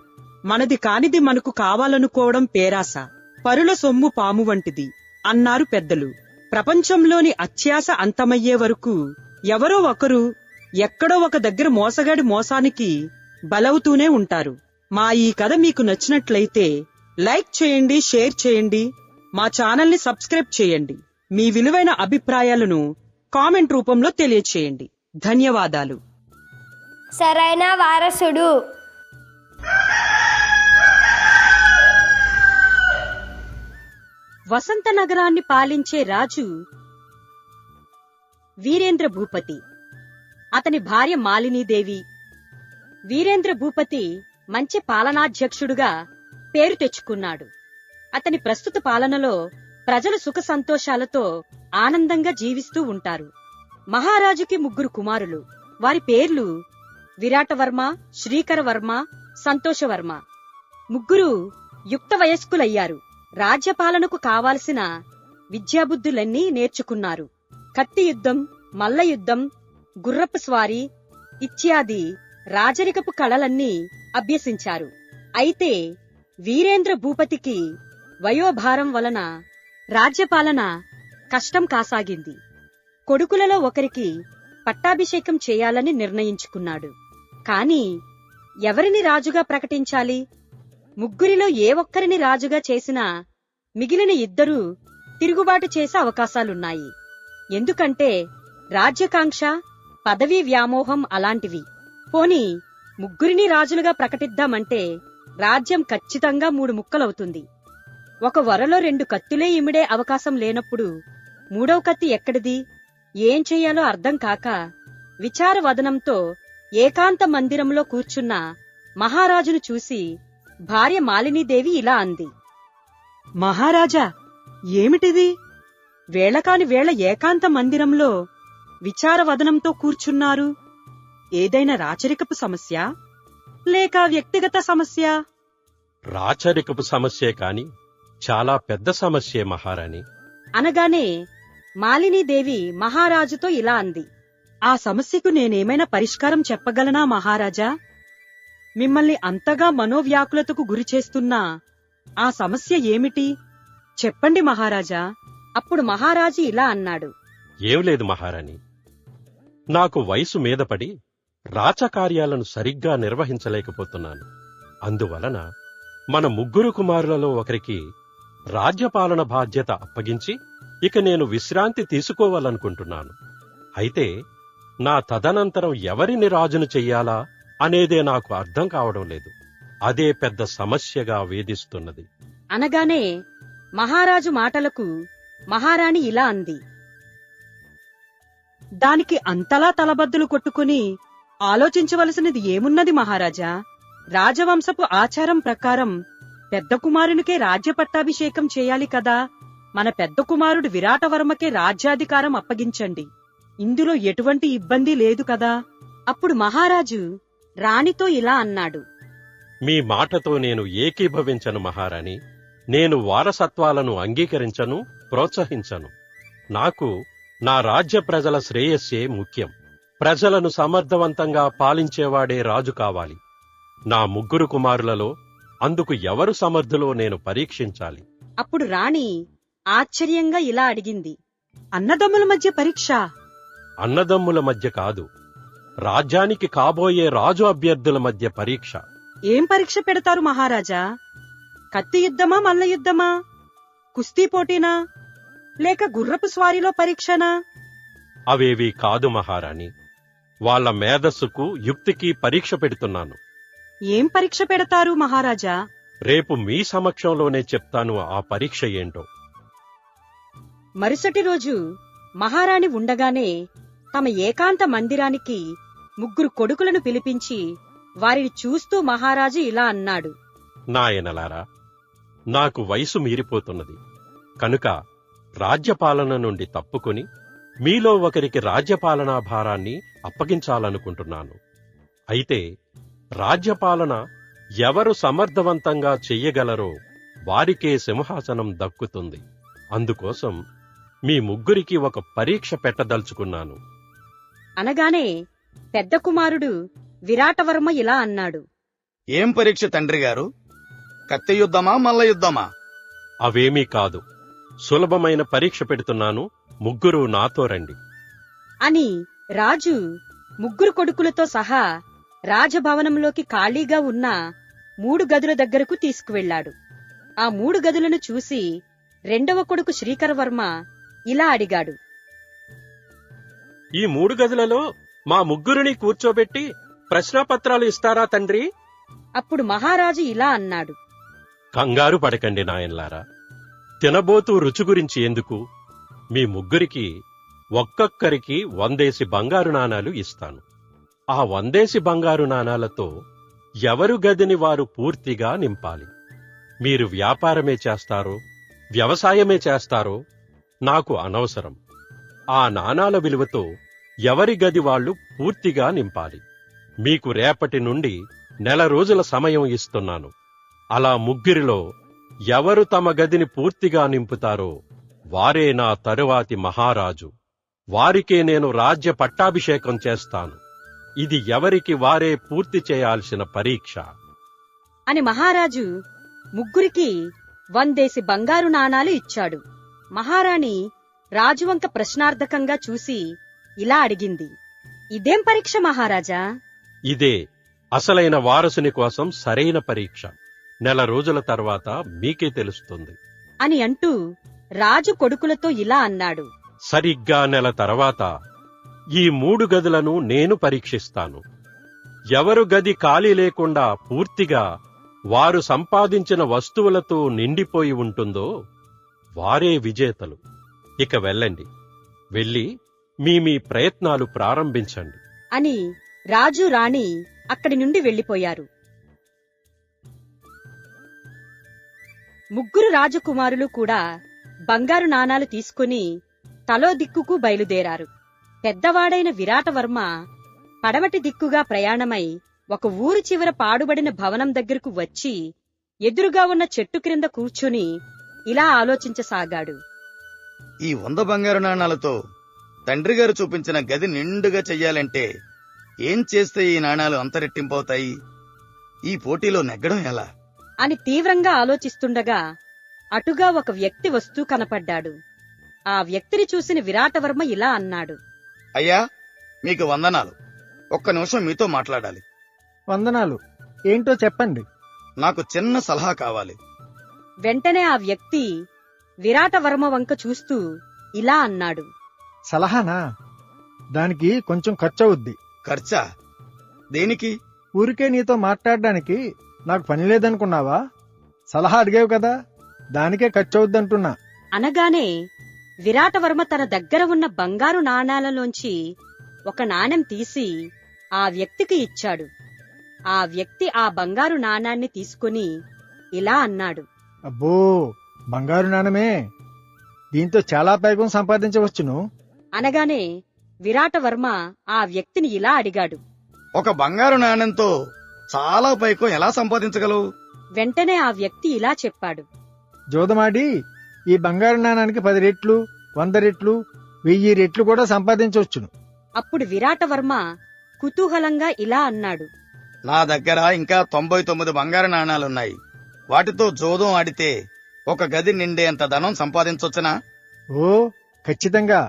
మనది కానిది మనకు కావాలనుకోవడం పేరాశ, పరుల సొమ్ము పాము వంటిది అన్నారు పెద్దలు. ప్రపంచంలోని అత్యాశ అంతమయ్యే వరకు ఎవరో ఒకరు ఎక్కడో ఒక దగ్గర మోసగాడి మోసానికి బలవుతూనే ఉంటారు. మా ఈ కథ మీకు నచ్చినట్లయితే లైక్ చేయండి, షేర్ చేయండి, మా ఛానల్ని సబ్స్క్రైబ్ చేయండి. మీ విలువైన అభిప్రాయాలను కామెంట్ రూపంలో తెలియచేయండి. ధన్యవాదాలు. సరైన వారసుడు. వసంత నగరాన్ని పాలించే రాజు వీరేంద్ర భూపతి. అతని భార్య మాలినీదేవి. వీరేంద్ర భూపతి మంచి పాలనాధ్యక్షుడుగా పేరు తెచ్చుకున్నాడు. అతని ప్రస్తుత పాలనలో ప్రజలు సుఖ సంతోషాలతో ఆనందంగా జీవిస్తూ ఉంటారు. మహారాజుకి 3 కుమారులు. వారి పేర్లు విరాటవర్మ, శ్రీకరవర్మ, సంతోషవర్మ. 3 యుక్త వయస్కులయ్యారు. రాజ్యపాలనకు కావాల్సిన విద్యాబుద్ధులన్నీ నేర్చుకున్నారు. కత్తి యుద్ధం, మల్ల యుద్ధం, గుర్రపు స్వారీ ఇత్యాది రాజరికపు కళలన్నీ అభ్యసించారు. అయితే వీరేంద్ర భూపతికి వయోభారం వలన రాజ్యపాలన కష్టం కాసాగింది. కొడుకులలో ఒకరికి పట్టాభిషేకం చేయాలని నిర్ణయించుకున్నాడు. కాని ఎవరిని రాజుగా ప్రకటించాలి? 3 ఏ ఒక్కరిని రాజుగా చేసినా మిగిలిన 2 తిరుగుబాటు చేసే అవకాశాలున్నాయి. ఎందుకంటే రాజ్యకాంక్ష, పదవీ వ్యామోహం అలాంటివి. పోనీ 3 రాజులుగా ప్రకటిద్దామంటే రాజ్యం ఖచ్చితంగా 3 ముక్కలవుతుంది. ఒక వరలో 2 కత్తులే ఇమిడే అవకాశం లేనప్పుడు 3వ కత్తి ఎక్కడిది? ఏం చెయ్యాలో అర్థం కాక విచారవదనంతో ఏకాంత మందిరంలో కూర్చున్న మహారాజును చూసి భార్య మాలినీదేవి ఇలా అంది. మహారాజా, ఏమిటిది? వేళకాని వేళ ఏకాంత మందిరంలో విచారవదనంతో కూర్చున్నారు. ఏదైనా రాచరికపు సమస్య లేక వ్యక్తిగత సమస్య? రాచరికపు సమస్యే కాని చాలా పెద్ద సమస్యే మహారాణి. అనగానే మాలినీదేవి మహారాజుతో ఇలా అంది. ఆ సమస్యకు నేనేమైనా పరిష్కారం చెప్పగలనా మహారాజా? మిమ్మల్ని అంతగా మనోవ్యాకులతకు గురిచేస్తున్న ఆ సమస్య ఏమిటి? చెప్పండి మహారాజా. అప్పుడు మహారాజు ఇలా అన్నాడు. ఏం లేదు మహారాణి, నాకు వయసు మీద పడి రాచకార్యాలను సరిగ్గా నిర్వహించలేకపోతున్నాను. అందువలన మన 3 కుమారులలో ఒకరికి రాజ్యపాలన బాధ్యత అప్పగించి ఇక నేను విశ్రాంతి తీసుకోవాలనుకుంటున్నాను. అయితే నా తదనంతరం ఎవరిని రాజును చెయ్యాలా అనేదే నాకు అర్థం కావడం లేదు. అదే పెద్ద సమస్యగా వేధిస్తున్నది. అనగానే మహారాజు మాటలకు మహారాణి ఇలా అంది. దానికి అంతలా తలబద్దులు కొట్టుకుని ఆలోచించవలసినది ఏమున్నది మహారాజా? రాజవంశపు ఆచారం ప్రకారం పెద్ద కుమారునికే రాజ్య పట్టాభిషేకం చేయాలి కదా. మన పెద్ద కుమారుడు విరాటవర్మకే రాజ్యాధికారం అప్పగించండి. ఇందులో ఎటువంటి ఇబ్బంది లేదు కదా. అప్పుడు మహారాజు రాణితో ఇలా అన్నాడు. మీ మాటతో నేను ఏకీభవించను మహారాణి. నేను వారసత్వాలను అంగీకరించను, ప్రోత్సహించను. నాకు నా రాజ్య ప్రజల శ్రేయస్సే ముఖ్యం. ప్రజలను సమర్థవంతంగా పాలించేవాడే రాజు కావాలి. నా 3 కుమారులలో అందుకు ఎవరు సమర్థులో నేను పరీక్షించాలి. అప్పుడు రాణి ఆశ్చర్యంగా ఇలా అడిగింది. అన్నదమ్ముల మధ్య పరీక్ష? అన్నదమ్ముల మధ్య కాదు, రాజ్యానికి కాబోయే రాజు అభ్యర్థుల మధ్య పరీక్ష. ఏం పరీక్ష పెడతారు మహారాజా? కత్తి యుద్ధమా, మల్ల యుద్ధమా, కుస్తీ పోటీనా, లేక గుర్రపు స్వారీలో పరీక్షనా? అవేవి కాదు మహారాణి. వాళ్ళ మేధస్సుకు యుక్తికి పరీక్ష పెడుతున్నాను. ఏం పరీక్ష పెడతారు మహారాజా? రేపు మీ సమక్షంలోనే చెప్తాను ఆ పరీక్ష ఏంటో. మరుసటి రోజు మహారాణి ఉండగానే తమ ఏకాంత మందిరానికి 3 కొడుకులను పిలిపించి వారిని చూస్తూ మహారాజు ఇలా అన్నాడు. నాయనలారా, నాకు వయసు మీరిపోతున్నది కనుక రాజ్యపాలన నుండి తప్పుకుని మీలో ఒకరికి రాజ్యపాలనా భారాన్ని అప్పగించాలనుకుంటున్నాను. అయితే రాజ్యపాలన ఎవరు సమర్థవంతంగా చెయ్యగలరో వారికే సింహాసనం దక్కుతుంది. అందుకోసం మీ ముగ్గురికి ఒక పరీక్ష పెట్టదలుచుకున్నాను. అనగానే పెద్ద కుమారుడు విరాటవర్మ ఇలా అన్నాడు. ఏం పరీక్ష తండ్రి గారు? కత్తి యుద్ధమా, మల్ల యుద్ధమా? అవేమీ కాదు, సులభమైన పరీక్ష పెడుతున్నాను. ముగ్గురు నాతో రండి. అని రాజు 3 కొడుకులతో సహా రాజభవనంలోకి ఖాళీగా ఉన్న 3 గదుల దగ్గరకు తీసుకువెళ్లాడు. ఆ 3 గదులను చూసి 2వ కొడుకు శ్రీకరవర్మ ఇలా అడిగాడు. ఈ 3 గదులలో మా ముగ్గురిని కూర్చోబెట్టి ప్రశ్నాపత్రాలు ఇస్తారా తండ్రి? అప్పుడు మహారాజు ఇలా అన్నాడు. కంగారు పడకండి నాయన్లారా. తినబోతూ రుచి గురించి ఎందుకు? మీ ముగ్గురికి ఒక్కొక్కరికి 100 బంగారు నాణాలు ఇస్తాను. ఆ 100 బంగారు నాణాలతో ఎవరు గదిని వారు పూర్తిగా నింపాలి. మీరు వ్యాపారమే చేస్తారో వ్యవసాయమే చేస్తారో నాకు అనవసరం. ఆ నాణాల విలువతో ఎవరి గది వాళ్లు పూర్తిగా నింపాలి. మీకు రేపటి నుండి 1 రోజుల సమయం ఇస్తున్నాను. అలా ముగ్గురిలో ఎవరు తమ గదిని పూర్తిగా నింపుతారో వారే నా తరువాతి మహారాజు. వారికే నేను రాజ్య పట్టాభిషేకం చేస్తాను. ఇది ఎవరికి వారే పూర్తి చేయాల్సిన పరీక్ష అని మహారాజు ముగ్గురికి 100 బంగారు నాణాలు ఇచ్చాడు. మహారాణి రాజువంక ప్రశ్నార్థకంగా చూసి ఇలా అడిగింది. ఇదేం పరీక్ష మహారాజా? ఇదే అసలైన వారసుని కోసం సరైన పరీక్ష. 1 రోజుల తర్వాత మీకే తెలుస్తుంది అని అంటూ రాజు కొడుకులతో ఇలా అన్నాడు. సరిగ్గా 1 తర్వాత ఈ 3 గదులను నేను పరీక్షిస్తాను. ఎవరు గది ఖాళీ లేకుండా పూర్తిగా వారు సంపాదించిన వస్తువులతో నిండిపోయి ఉంటుందో వారే విజేతలు. ఇక వెళ్ళండి, వెళ్ళి మీ ప్రయత్నాలు ప్రారంభించండి అని రాజు రాణి అక్కడి నుండి వెళ్లిపోయారు. 3 రాజకుమారులు కూడా బంగారు నాణాలు తీసుకుని తలో దిక్కుకు బయలుదేరారు. పెద్దవాడైన విరాటవర్మ పడమటి దిక్కుగా ప్రయాణమై ఒక ఊరి చివర పాడుబడిన భవనం దగ్గరకు వచ్చి ఎదురుగా ఉన్న చెట్టు క్రింద కూర్చుని ఇలా ఆలోచించసాగాడు. ఈ 100 బంగారు నాణాలతో తండ్రి గారు చూపించిన గది నిండుగా చెయ్యాలంటే ఏం చేస్తే ఈ నాణాలు అంత రెట్టింపవుతాయి? ఈ పోటీలో నెగ్గడం ఎలా అని తీవ్రంగా ఆలోచిస్తుండగా అటుగా ఒక వ్యక్తి వస్తూ కనపడ్డాడు. ఆ వ్యక్తిని చూసిన విరాటవర్మ ఇలా అన్నాడు. అయ్యా, మీకు వందనాలు. ఒక్క నిమిషం మీతో మాట్లాడాలి. వందనాలు. ఏంటో చెప్పండి. నాకు చిన్న సలహా కావాలి. వెంటనే ఆ వ్యక్తి విరాటవర్మ వంక చూస్తూ ఇలా అన్నాడు. సలహానా? దానికి కొంచెం ఖర్చవుద్ది. ఖర్చా? దేనికి? ఊరికే నీతో మాట్లాడడానికి నాకు పని లేదనుకున్నావా? సలహా అడిగావు కదా, దానికే ఖర్చవుద్దంటున్నా. అనగానే విరాటవర్మ తన దగ్గర ఉన్న బంగారు నాణాలలోంచి ఒక నాణెం తీసి ఆ వ్యక్తికి ఇచ్చాడు. ఆ వ్యక్తి ఆ బంగారు నాణాన్ని తీసుకుని ఇలా అన్నాడు. అబ్బో, బంగారు నాణమే! దీంతో చాలా పైకం సంపాదించవచ్చును. అనగానే విరాటవర్మ ఆ వ్యక్తిని ఇలా అడిగాడు. ఒక బంగారు నాణెంతో చాలా పైకం ఎలా సంపాదించగలవు? వెంటనే ఆ వ్యక్తి ఇలా చెప్పాడు. జోదమాడి ఈ బంగారు నాణానికి 10 రెట్లు, 100 రెట్లు, 1000 రెట్లు కూడా సంపాదించవచ్చును. అప్పుడు విరాటవర్మ కుతూహలంగా ఇలా అన్నాడు. నా దగ్గర ఇంకా 99 బంగారు నాణాలున్నాయి. వాటితో జోదం ఆడితే ఒక గది నిండేంత ధనం సంపాదించొచ్చునా? ఓ ఖచ్చితంగా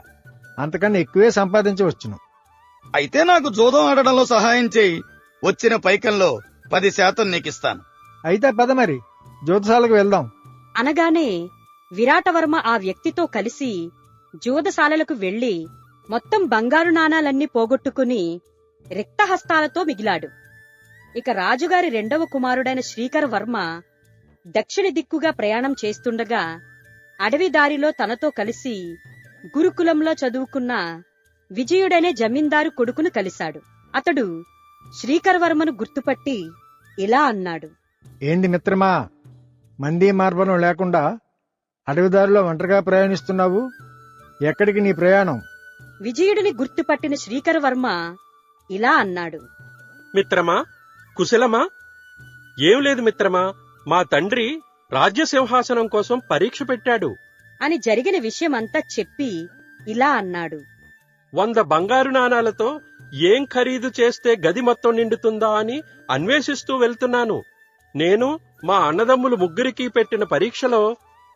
అంతకన్నా ఎక్కువే సంపాదించవచ్చును. అయితే నాకు జూదం ఆడడంలో సహాయం చేయి. వచ్చిన పైకంలో 10% నీకిస్తాను. అయితే పద మరి జ్యోతిషాలకు వెళ్దాం. అనగానే విరాటవర్మ ఆ వ్యక్తితో కలిసి జూదశాలలకు వెళ్లి మొత్తం బంగారు నాణాలన్నీ పోగొట్టుకుని రిక్తహస్తాలతో మిగిలాడు. ఇక రాజుగారి రెండవ కుమారుడైన శ్రీకరవర్మ దక్షిణ దిక్కుగా ప్రయాణం చేస్తుండగా అడవి దారిలో తనతో కలిసి గురుకులంలో చదువుకున్న విజయుడనే జమీందారు కొడుకును కలిశాడు. అతడు శ్రీకరవర్మను గుర్తుపట్టి ఇలా అన్నాడు. ఏంది మిత్రమా, మంది మార్బలం లేకుండా అడవిదారిలో ఒంటరిగా ప్రయాణిస్తున్నావు? ఎక్కడికి నీ ప్రయాణం? విజయుడిని గుర్తుపట్టిన శ్రీకరవర్మ ఇలా అన్నాడు. మిత్రమా, కుశలమా? ఏం లేదు మిత్రమా, మా తండ్రి రాజ్యసింహాసనం కోసం పరీక్ష పెట్టాడు అని జరిగిన విషయమంతా చెప్పి ఇలా అన్నాడు. 100 బంగారు నాణాలతో ఏం ఖరీదు చేస్తే గది మొత్తం నిండుతుందా అని అన్వేషిస్తూ వెళ్తున్నాను. నేను మా అన్నదమ్ములు ముగ్గురికి పెట్టిన పరీక్షలో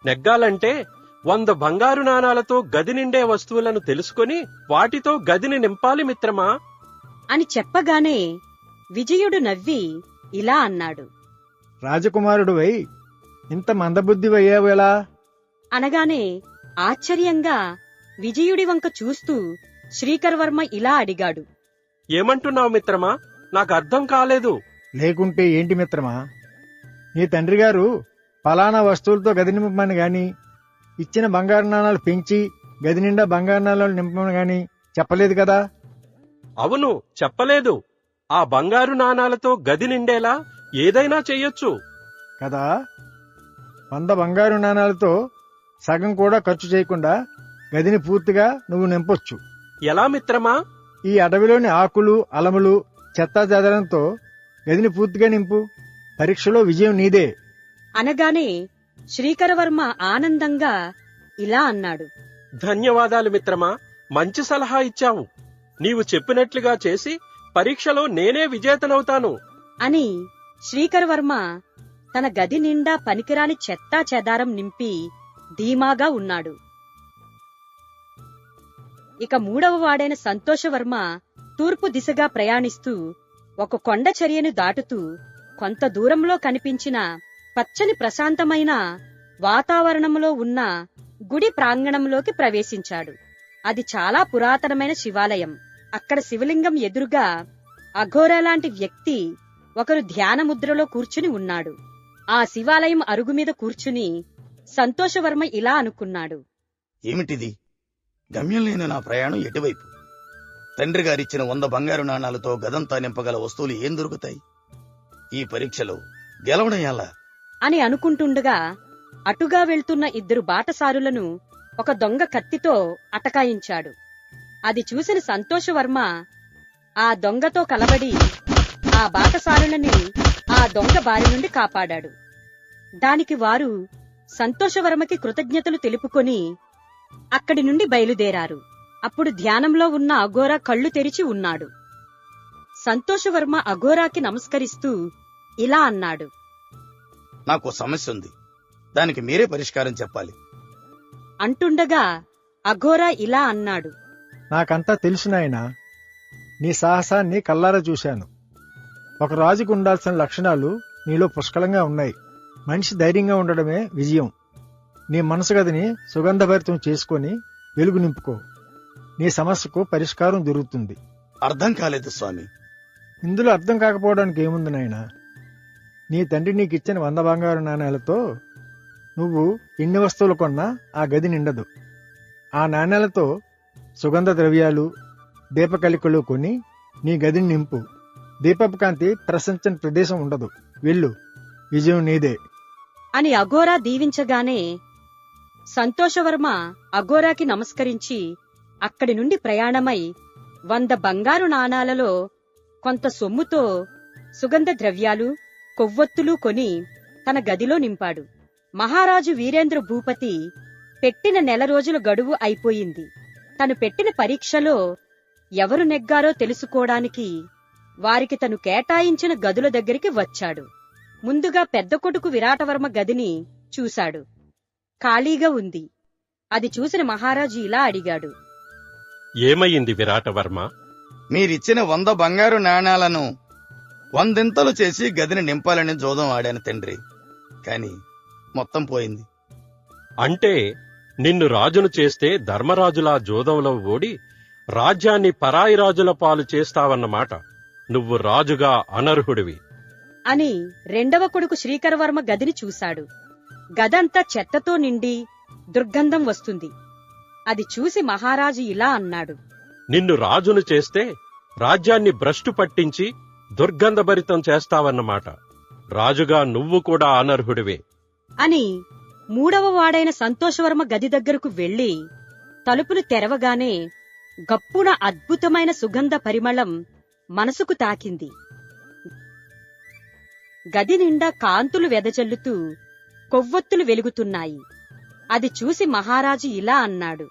నెగ్గాలంటే 100 బంగారు నాణాలతో గది నిండే వస్తువులను తెలుసుకుని వాటితో గదిని నింపాలి మిత్రమా అని చెప్పగానే విజయుడు నవ్వి ఇలా అన్నాడు. రాజకుమారుడువై ఇంత మందబుద్ధివయ్యావేలా? అనగానే ఆశ్చర్యంగా విజయుడి వంక చూస్తూ శ్రీకరవర్మ ఇలా అడిగాడు. ఏమంటున్నావు మిత్రమా? నాకు అర్థం కాలేదు. లేకుంటే ఏంటి మిత్రమా, నీ తండ్రి గారు ఫలానా వస్తువులతో గది నింపమని గాని, ఇచ్చిన బంగారు నాణాలు పెంచి గది నిండా బంగారు నాణాలు నింపమని గాని చెప్పలేదు కదా? అవును, చెప్పలేదు. ఆ బంగారు నాణాలతో గది నిండేలా ఏదైనా చెయ్యొచ్చు కదా. 100 బంగారు నాణాలతో సగం కూడా ఖర్చు చేయకుండా గదిని పూర్తిగా నువ్వు నింపొచ్చు. ఎలా మిత్రమా? ఈ అడవిలోని ఆకులు, అలములు, చెత్తా చెదరంతో గదిని పూర్తిగా నింపు. పరీక్షలో విజయం నీదే. అనగానే శ్రీకరవర్మ ఆనందంగా ఇలా అన్నాడు. ధన్యవాదాలు మిత్రమా, మంచి సలహా ఇచ్చావు. నీవు చెప్పినట్లుగా చేసి పరీక్షలో నేనే విజేతనవుతాను అని శ్రీకరవర్మ తన గది నిండా పనికిరాని చెత్తా చెదారం నింపి ధీమాగా ఉన్నాడు. ఇక మూడవ వాడైన సంతోషవర్మ తూర్పు దిశగా ప్రయాణిస్తూ ఒక కొండ చర్యను దాటుతూ కొంత దూరంలో కనిపించిన పచ్చని ప్రశాంతమైన వాతావరణంలో ఉన్న గుడి ప్రాంగణంలోకి ప్రవేశించాడు. అది చాలా పురాతనమైన శివాలయం. అక్కడ శివలింగం ఎదురుగా అఘోరా లాంటి వ్యక్తి ఒకరు ధ్యానముద్రలో కూర్చుని ఉన్నాడు. ఆ శివాలయం అరుగు మీద కూర్చుని సంతోషవర్మ ఇలా అనుకున్నాడు. ఏమిటిది? గమ్యం లేని నా ప్రయాణం ఎటువైపు? తండ్రి గారిచ్చిన 100 బంగారు నాణాలతో గదంతా నింపగల వస్తువులు ఏం దొరుకుతాయి? ఈ పరీక్షలో గెలవడం ఎలా అని అనుకుంటుండగా అటుగా వెళ్తున్న 2 బాటసారులను ఒక దొంగ కత్తితో అటకాయించాడు. అది చూసిన సంతోషవర్మ ఆ దొంగతో కలబడి ఆ బాటసారులని ఆ దొంగ బారి నుండి కాపాడాడు. దానికి వారు సంతోషవర్మకి కృతజ్ఞతలు తెలుపుకొని అక్కడి నుండి బయలుదేరారు. అప్పుడు ధ్యానంలో ఉన్న అఘోరా కళ్ళు తెరిచి ఉన్నాడు. సంతోషవర్మ అఘోరాకి నమస్కరిస్తూ ఇలా అన్నాడు. నాకు సమస్య ఉంది, దానికి మీరే పరిష్కారం చెప్పాలి. అంటుండగా అఘోరా ఇలా అన్నాడు. నాకంతా తెలుసు నాయనా. నీ సాహసాన్ని కల్లారా చూశాను. ఒక రాజుకు ఉండాల్సిన లక్షణాలు నీలో పుష్కలంగా ఉన్నాయి. మనిషి ధైర్యంగా ఉండడమే విజయం. నీ మనసు గదిని సుగంధభరితం చేసుకుని వెలుగు నింపుకో. నీ సమస్యకు పరిష్కారం దొరుకుతుంది. అర్థం కాలేదు స్వామి. ఇందులో అర్థం కాకపోవడానికి ఏముంది నాయనా? నీ తండ్రి నీకిచ్చిన 100 బంగారు నాణేలతో నువ్వు ఎన్ని వస్తువులు కొన్నా ఆ గది నిండదు. ఆ నాణేలతో సుగంధ ద్రవ్యాలు, దీపకలికలు కొని నీ గదిని నింపు. దీపపు కాంతి ప్రశంసని ప్రదేశం ఉండదు. వెళ్ళు, విజయం నీదే అని అఘోరా దీవించగానే సంతోషవర్మ అఘోరాకి నమస్కరించి అక్కడి నుండి ప్రయాణమై 100 బంగారు నాణాలలో కొంత సొమ్ముతో సుగంధ ద్రవ్యాలు, కొవ్వొత్తులు కొని తన గదిలో నింపాడు. మహారాజు వీరేంద్ర భూపతి పెట్టిన 1 రోజుల గడువు అయిపోయింది. తను పెట్టిన పరీక్షలో ఎవరు నెగ్గారో తెలుసుకోవడానికి వారికి తను కేటాయించిన గదుల దగ్గరికి వచ్చాడు. ముందుగా పెద్ద కొడుకు విరాటవర్మ గదిని చూశాడు. ఖాళీగా ఉంది. అది చూసిన మహారాజు ఇలా అడిగాడు. ఏమయ్యింది విరాటవర్మ? మీరిచ్చిన 100 బంగారు నాణాలను 100 చేసి గదిని నింపాలని జోదం ఆడాను తండ్రి. కాని మొత్తం పోయింది. అంటే నిన్ను రాజును చేస్తే ధర్మరాజులా జోదంలో ఓడి రాజ్యాన్ని పరాయి రాజుల పాలు చేస్తావన్నమాట. నువ్వు రాజుగా అనర్హుడివి అని రెండవ కొడుకు శ్రీకరవర్మ గదిని చూశాడు. గదంతా చెత్తతో నిండి దుర్గంధం వస్తుంది. అది చూసి మహారాజు ఇలా అన్నాడు. నిన్ను రాజును చేస్తే రాజ్యాన్ని భ్రష్టు పట్టించి దుర్గంధభరితం చేస్తావన్నమాట. రాజుగా నువ్వు కూడా అనర్హుడివే అని మూడవ వాడైన సంతోషవర్మ గది దగ్గరకు వెళ్లి తలుపులు తెరవగానే గప్పున అద్భుతమైన సుగంధ పరిమళం మనసుకు తాకింది. గది నిండా కాంతులు వెదజల్లుతూ కొవ్వొత్తులు వెలుగుతున్నాయి. అది చూసి మహారాజు ఇలా అన్నాడు.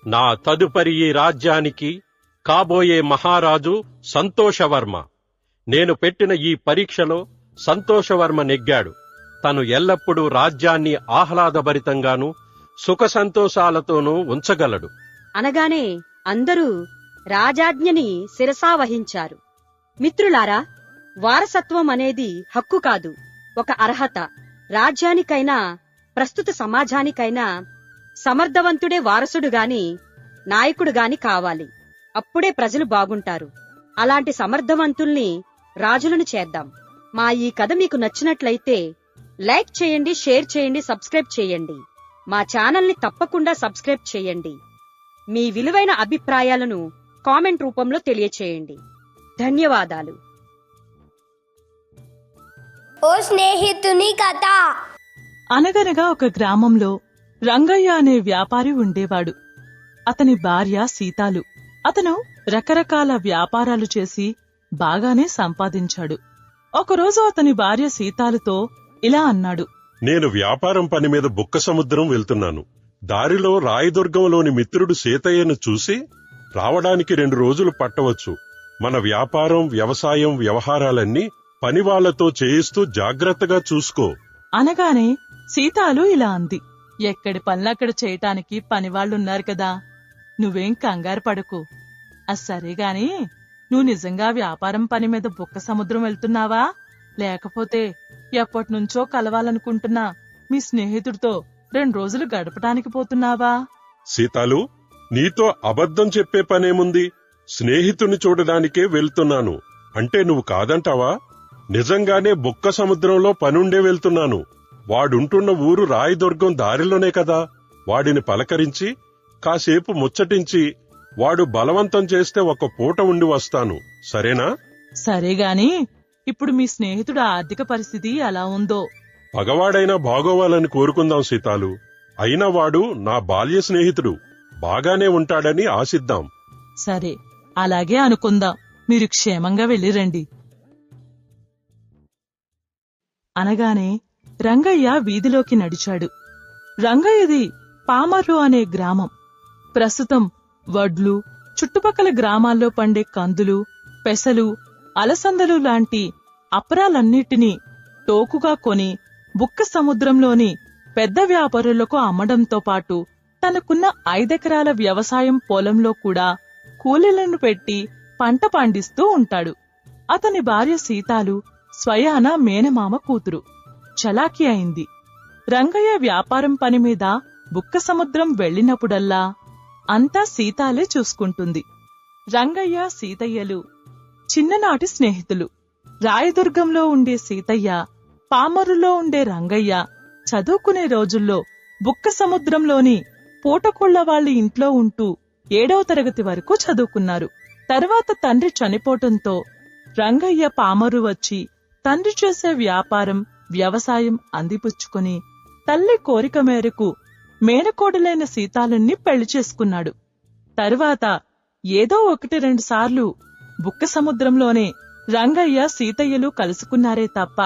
నా తదుపరి ఈ రాజ్యానికి కాబోయే మహారాజు సంతోషవర్మ. నేను పెట్టిన ఈ పరీక్షలో సంతోషవర్మ నెగ్గాడు. తను ఎల్లప్పుడూ రాజ్యాన్ని ఆహ్లాదభరితంగానూ సుఖ సంతోషాలతోనూ ఉంచగలడు అనగానే అందరూ రాజాజ్ఞని శిరసావహించారు. మిత్రులారా, వారసత్వం అనేది హక్కు కాదు, ఒక అర్హత. రాజ్యానికైనా ప్రస్తుత సమాజానికైనా సమర్థవంతుడే వారసుడు గాని నాయకుడు గాని కావాలి. అప్పుడే ప్రజలు బాగుంటారు. అలాంటి సమర్థవంతుల్ని రాజులను చేద్దాం. మా ఈ కథ మీకు నచ్చినట్లయితే లైక్ చేయండి, షేర్ చేయండి, సబ్స్క్రైబ్ చేయండి. మా ఛానల్ని తప్పకుండా సబ్స్క్రైబ్ చేయండి. మీ విలువైన అభిప్రాయాలను కామెంట్ రూపంలో తెలియచేయండి. ధన్యవాదాలు. ఓ స్నేహితుని కథ. అనగనగా ఒక గ్రామంలో రంగయ్య అనే వ్యాపారి ఉండేవాడు. అతని భార్య సీతాలు. అతను రకరకాల వ్యాపారాలు చేసి బాగానే సంపాదించాడు. ఒకరోజు అతని భార్య సీతాలుతో ఇలా అన్నాడు. నేను వ్యాపారం పని మీద బుక్క సముద్రం వెళ్తున్నాను. దారిలో రాయదుర్గంలోని మిత్రుడు సీతయ్యను చూసి రావడానికి 2 రోజులు పట్టవచ్చు. మన వ్యాపారం, వ్యవసాయం, వ్యవహారాలన్నీ పనివాళ్లతో చేయిస్తూ జాగ్రత్తగా చూసుకో అనగానే సీతాలు ఇలా అంది. ఎక్కడి పనులక్కడ చేయటానికి పనివాళ్లున్నారు కదా, నువ్వేం కంగారు పడకు. సరేగాని నువ్వు నిజంగా వ్యాపారం పని మీద బుక్క సముద్రం వెళ్తున్నావా, లేకపోతే ఎప్పటినుంచో కలవాలనుకుంటున్నా మీ స్నేహితుడితో 2 రోజులు గడపటానికి పోతున్నావా? సీతాలు, నీతో అబద్ధం చెప్పే పనేముంది? స్నేహితుని చూడడానికే వెళ్తున్నాను అంటే నువ్వు కాదంటావా? నిజంగానే బుక్క సముద్రంలో పనుండే వెళ్తున్నాను. వాడుంటున్న ఊరు రాయదుర్గం దారిలోనే కదా. వాడిని పలకరించి కాసేపు ముచ్చటించి వాడు బలవంతం చేస్తే 1 పూట ఉండి వస్తాను. సరేనా? సరేగాని ఇప్పుడు మీ స్నేహితుడు ఆర్థిక పరిస్థితి ఎలా ఉందో? పగవాడైనా బాగోవాలని కోరుకుందాం సీతాలు. అయినా వాడు నా బాల్య స్నేహితుడు. బాగానే ఉంటాడని ఆశిద్దాం. సరే, అలాగే అనుకుందాం. మీరు క్షేమంగా వెళ్ళిరండి అనగానే రంగయ్య వీధిలోకి నడిచాడు. రంగయ్యది పామర్రు అనే గ్రామం. ప్రస్తుతం వడ్లు, చుట్టుపక్కల గ్రామాల్లో పండే కందులు, పెసలు, అలసందలు లాంటి అపరాలన్నిటినీ టోకుగా కొని బుక్క సముద్రంలోని పెద్ద వ్యాపారులకు అమ్మడంతో పాటు తనకున్న 5 ఎకరాల వ్యవసాయం పొలంలో కూడా కూలీలను పెట్టి పంట పండిస్తూ ఉంటాడు. అతని భార్య సీతాలు స్వయాన మేనమామ కూతురు. చలాకీ అయింది. రంగయ్య వ్యాపారం పని మీద బుక్క సముద్రం వెళ్లినప్పుడల్లా అంతా సీతాలే చూసుకుంటుంది. రంగయ్య, సీతయ్యలు చిన్ననాటి స్నేహితులు. రాయదుర్గంలో ఉండే సీతయ్య, పామరులో ఉండే రంగయ్య చదువుకునే రోజుల్లో బుక్క సముద్రంలోని పూటకోళ్ల వాళ్ళ ఇంట్లో ఉంటూ 7వ తరగతి వరకు చదువుకున్నారు. తర్వాత తండ్రి చనిపోవటంతో రంగయ్య పామరు వచ్చి తండ్రి చేసే వ్యాపారం, వ్యవసాయం అందిపుచ్చుకుని తల్లి కోరిక మేరకు మేనకోడలైన సీతాలుని పెళ్లి చేసుకున్నాడు. తరువాత ఏదో 1-2 సార్లు బుక్క సముద్రంలోనే రంగయ్య, సీతయ్యలు కలుసుకున్నారే తప్ప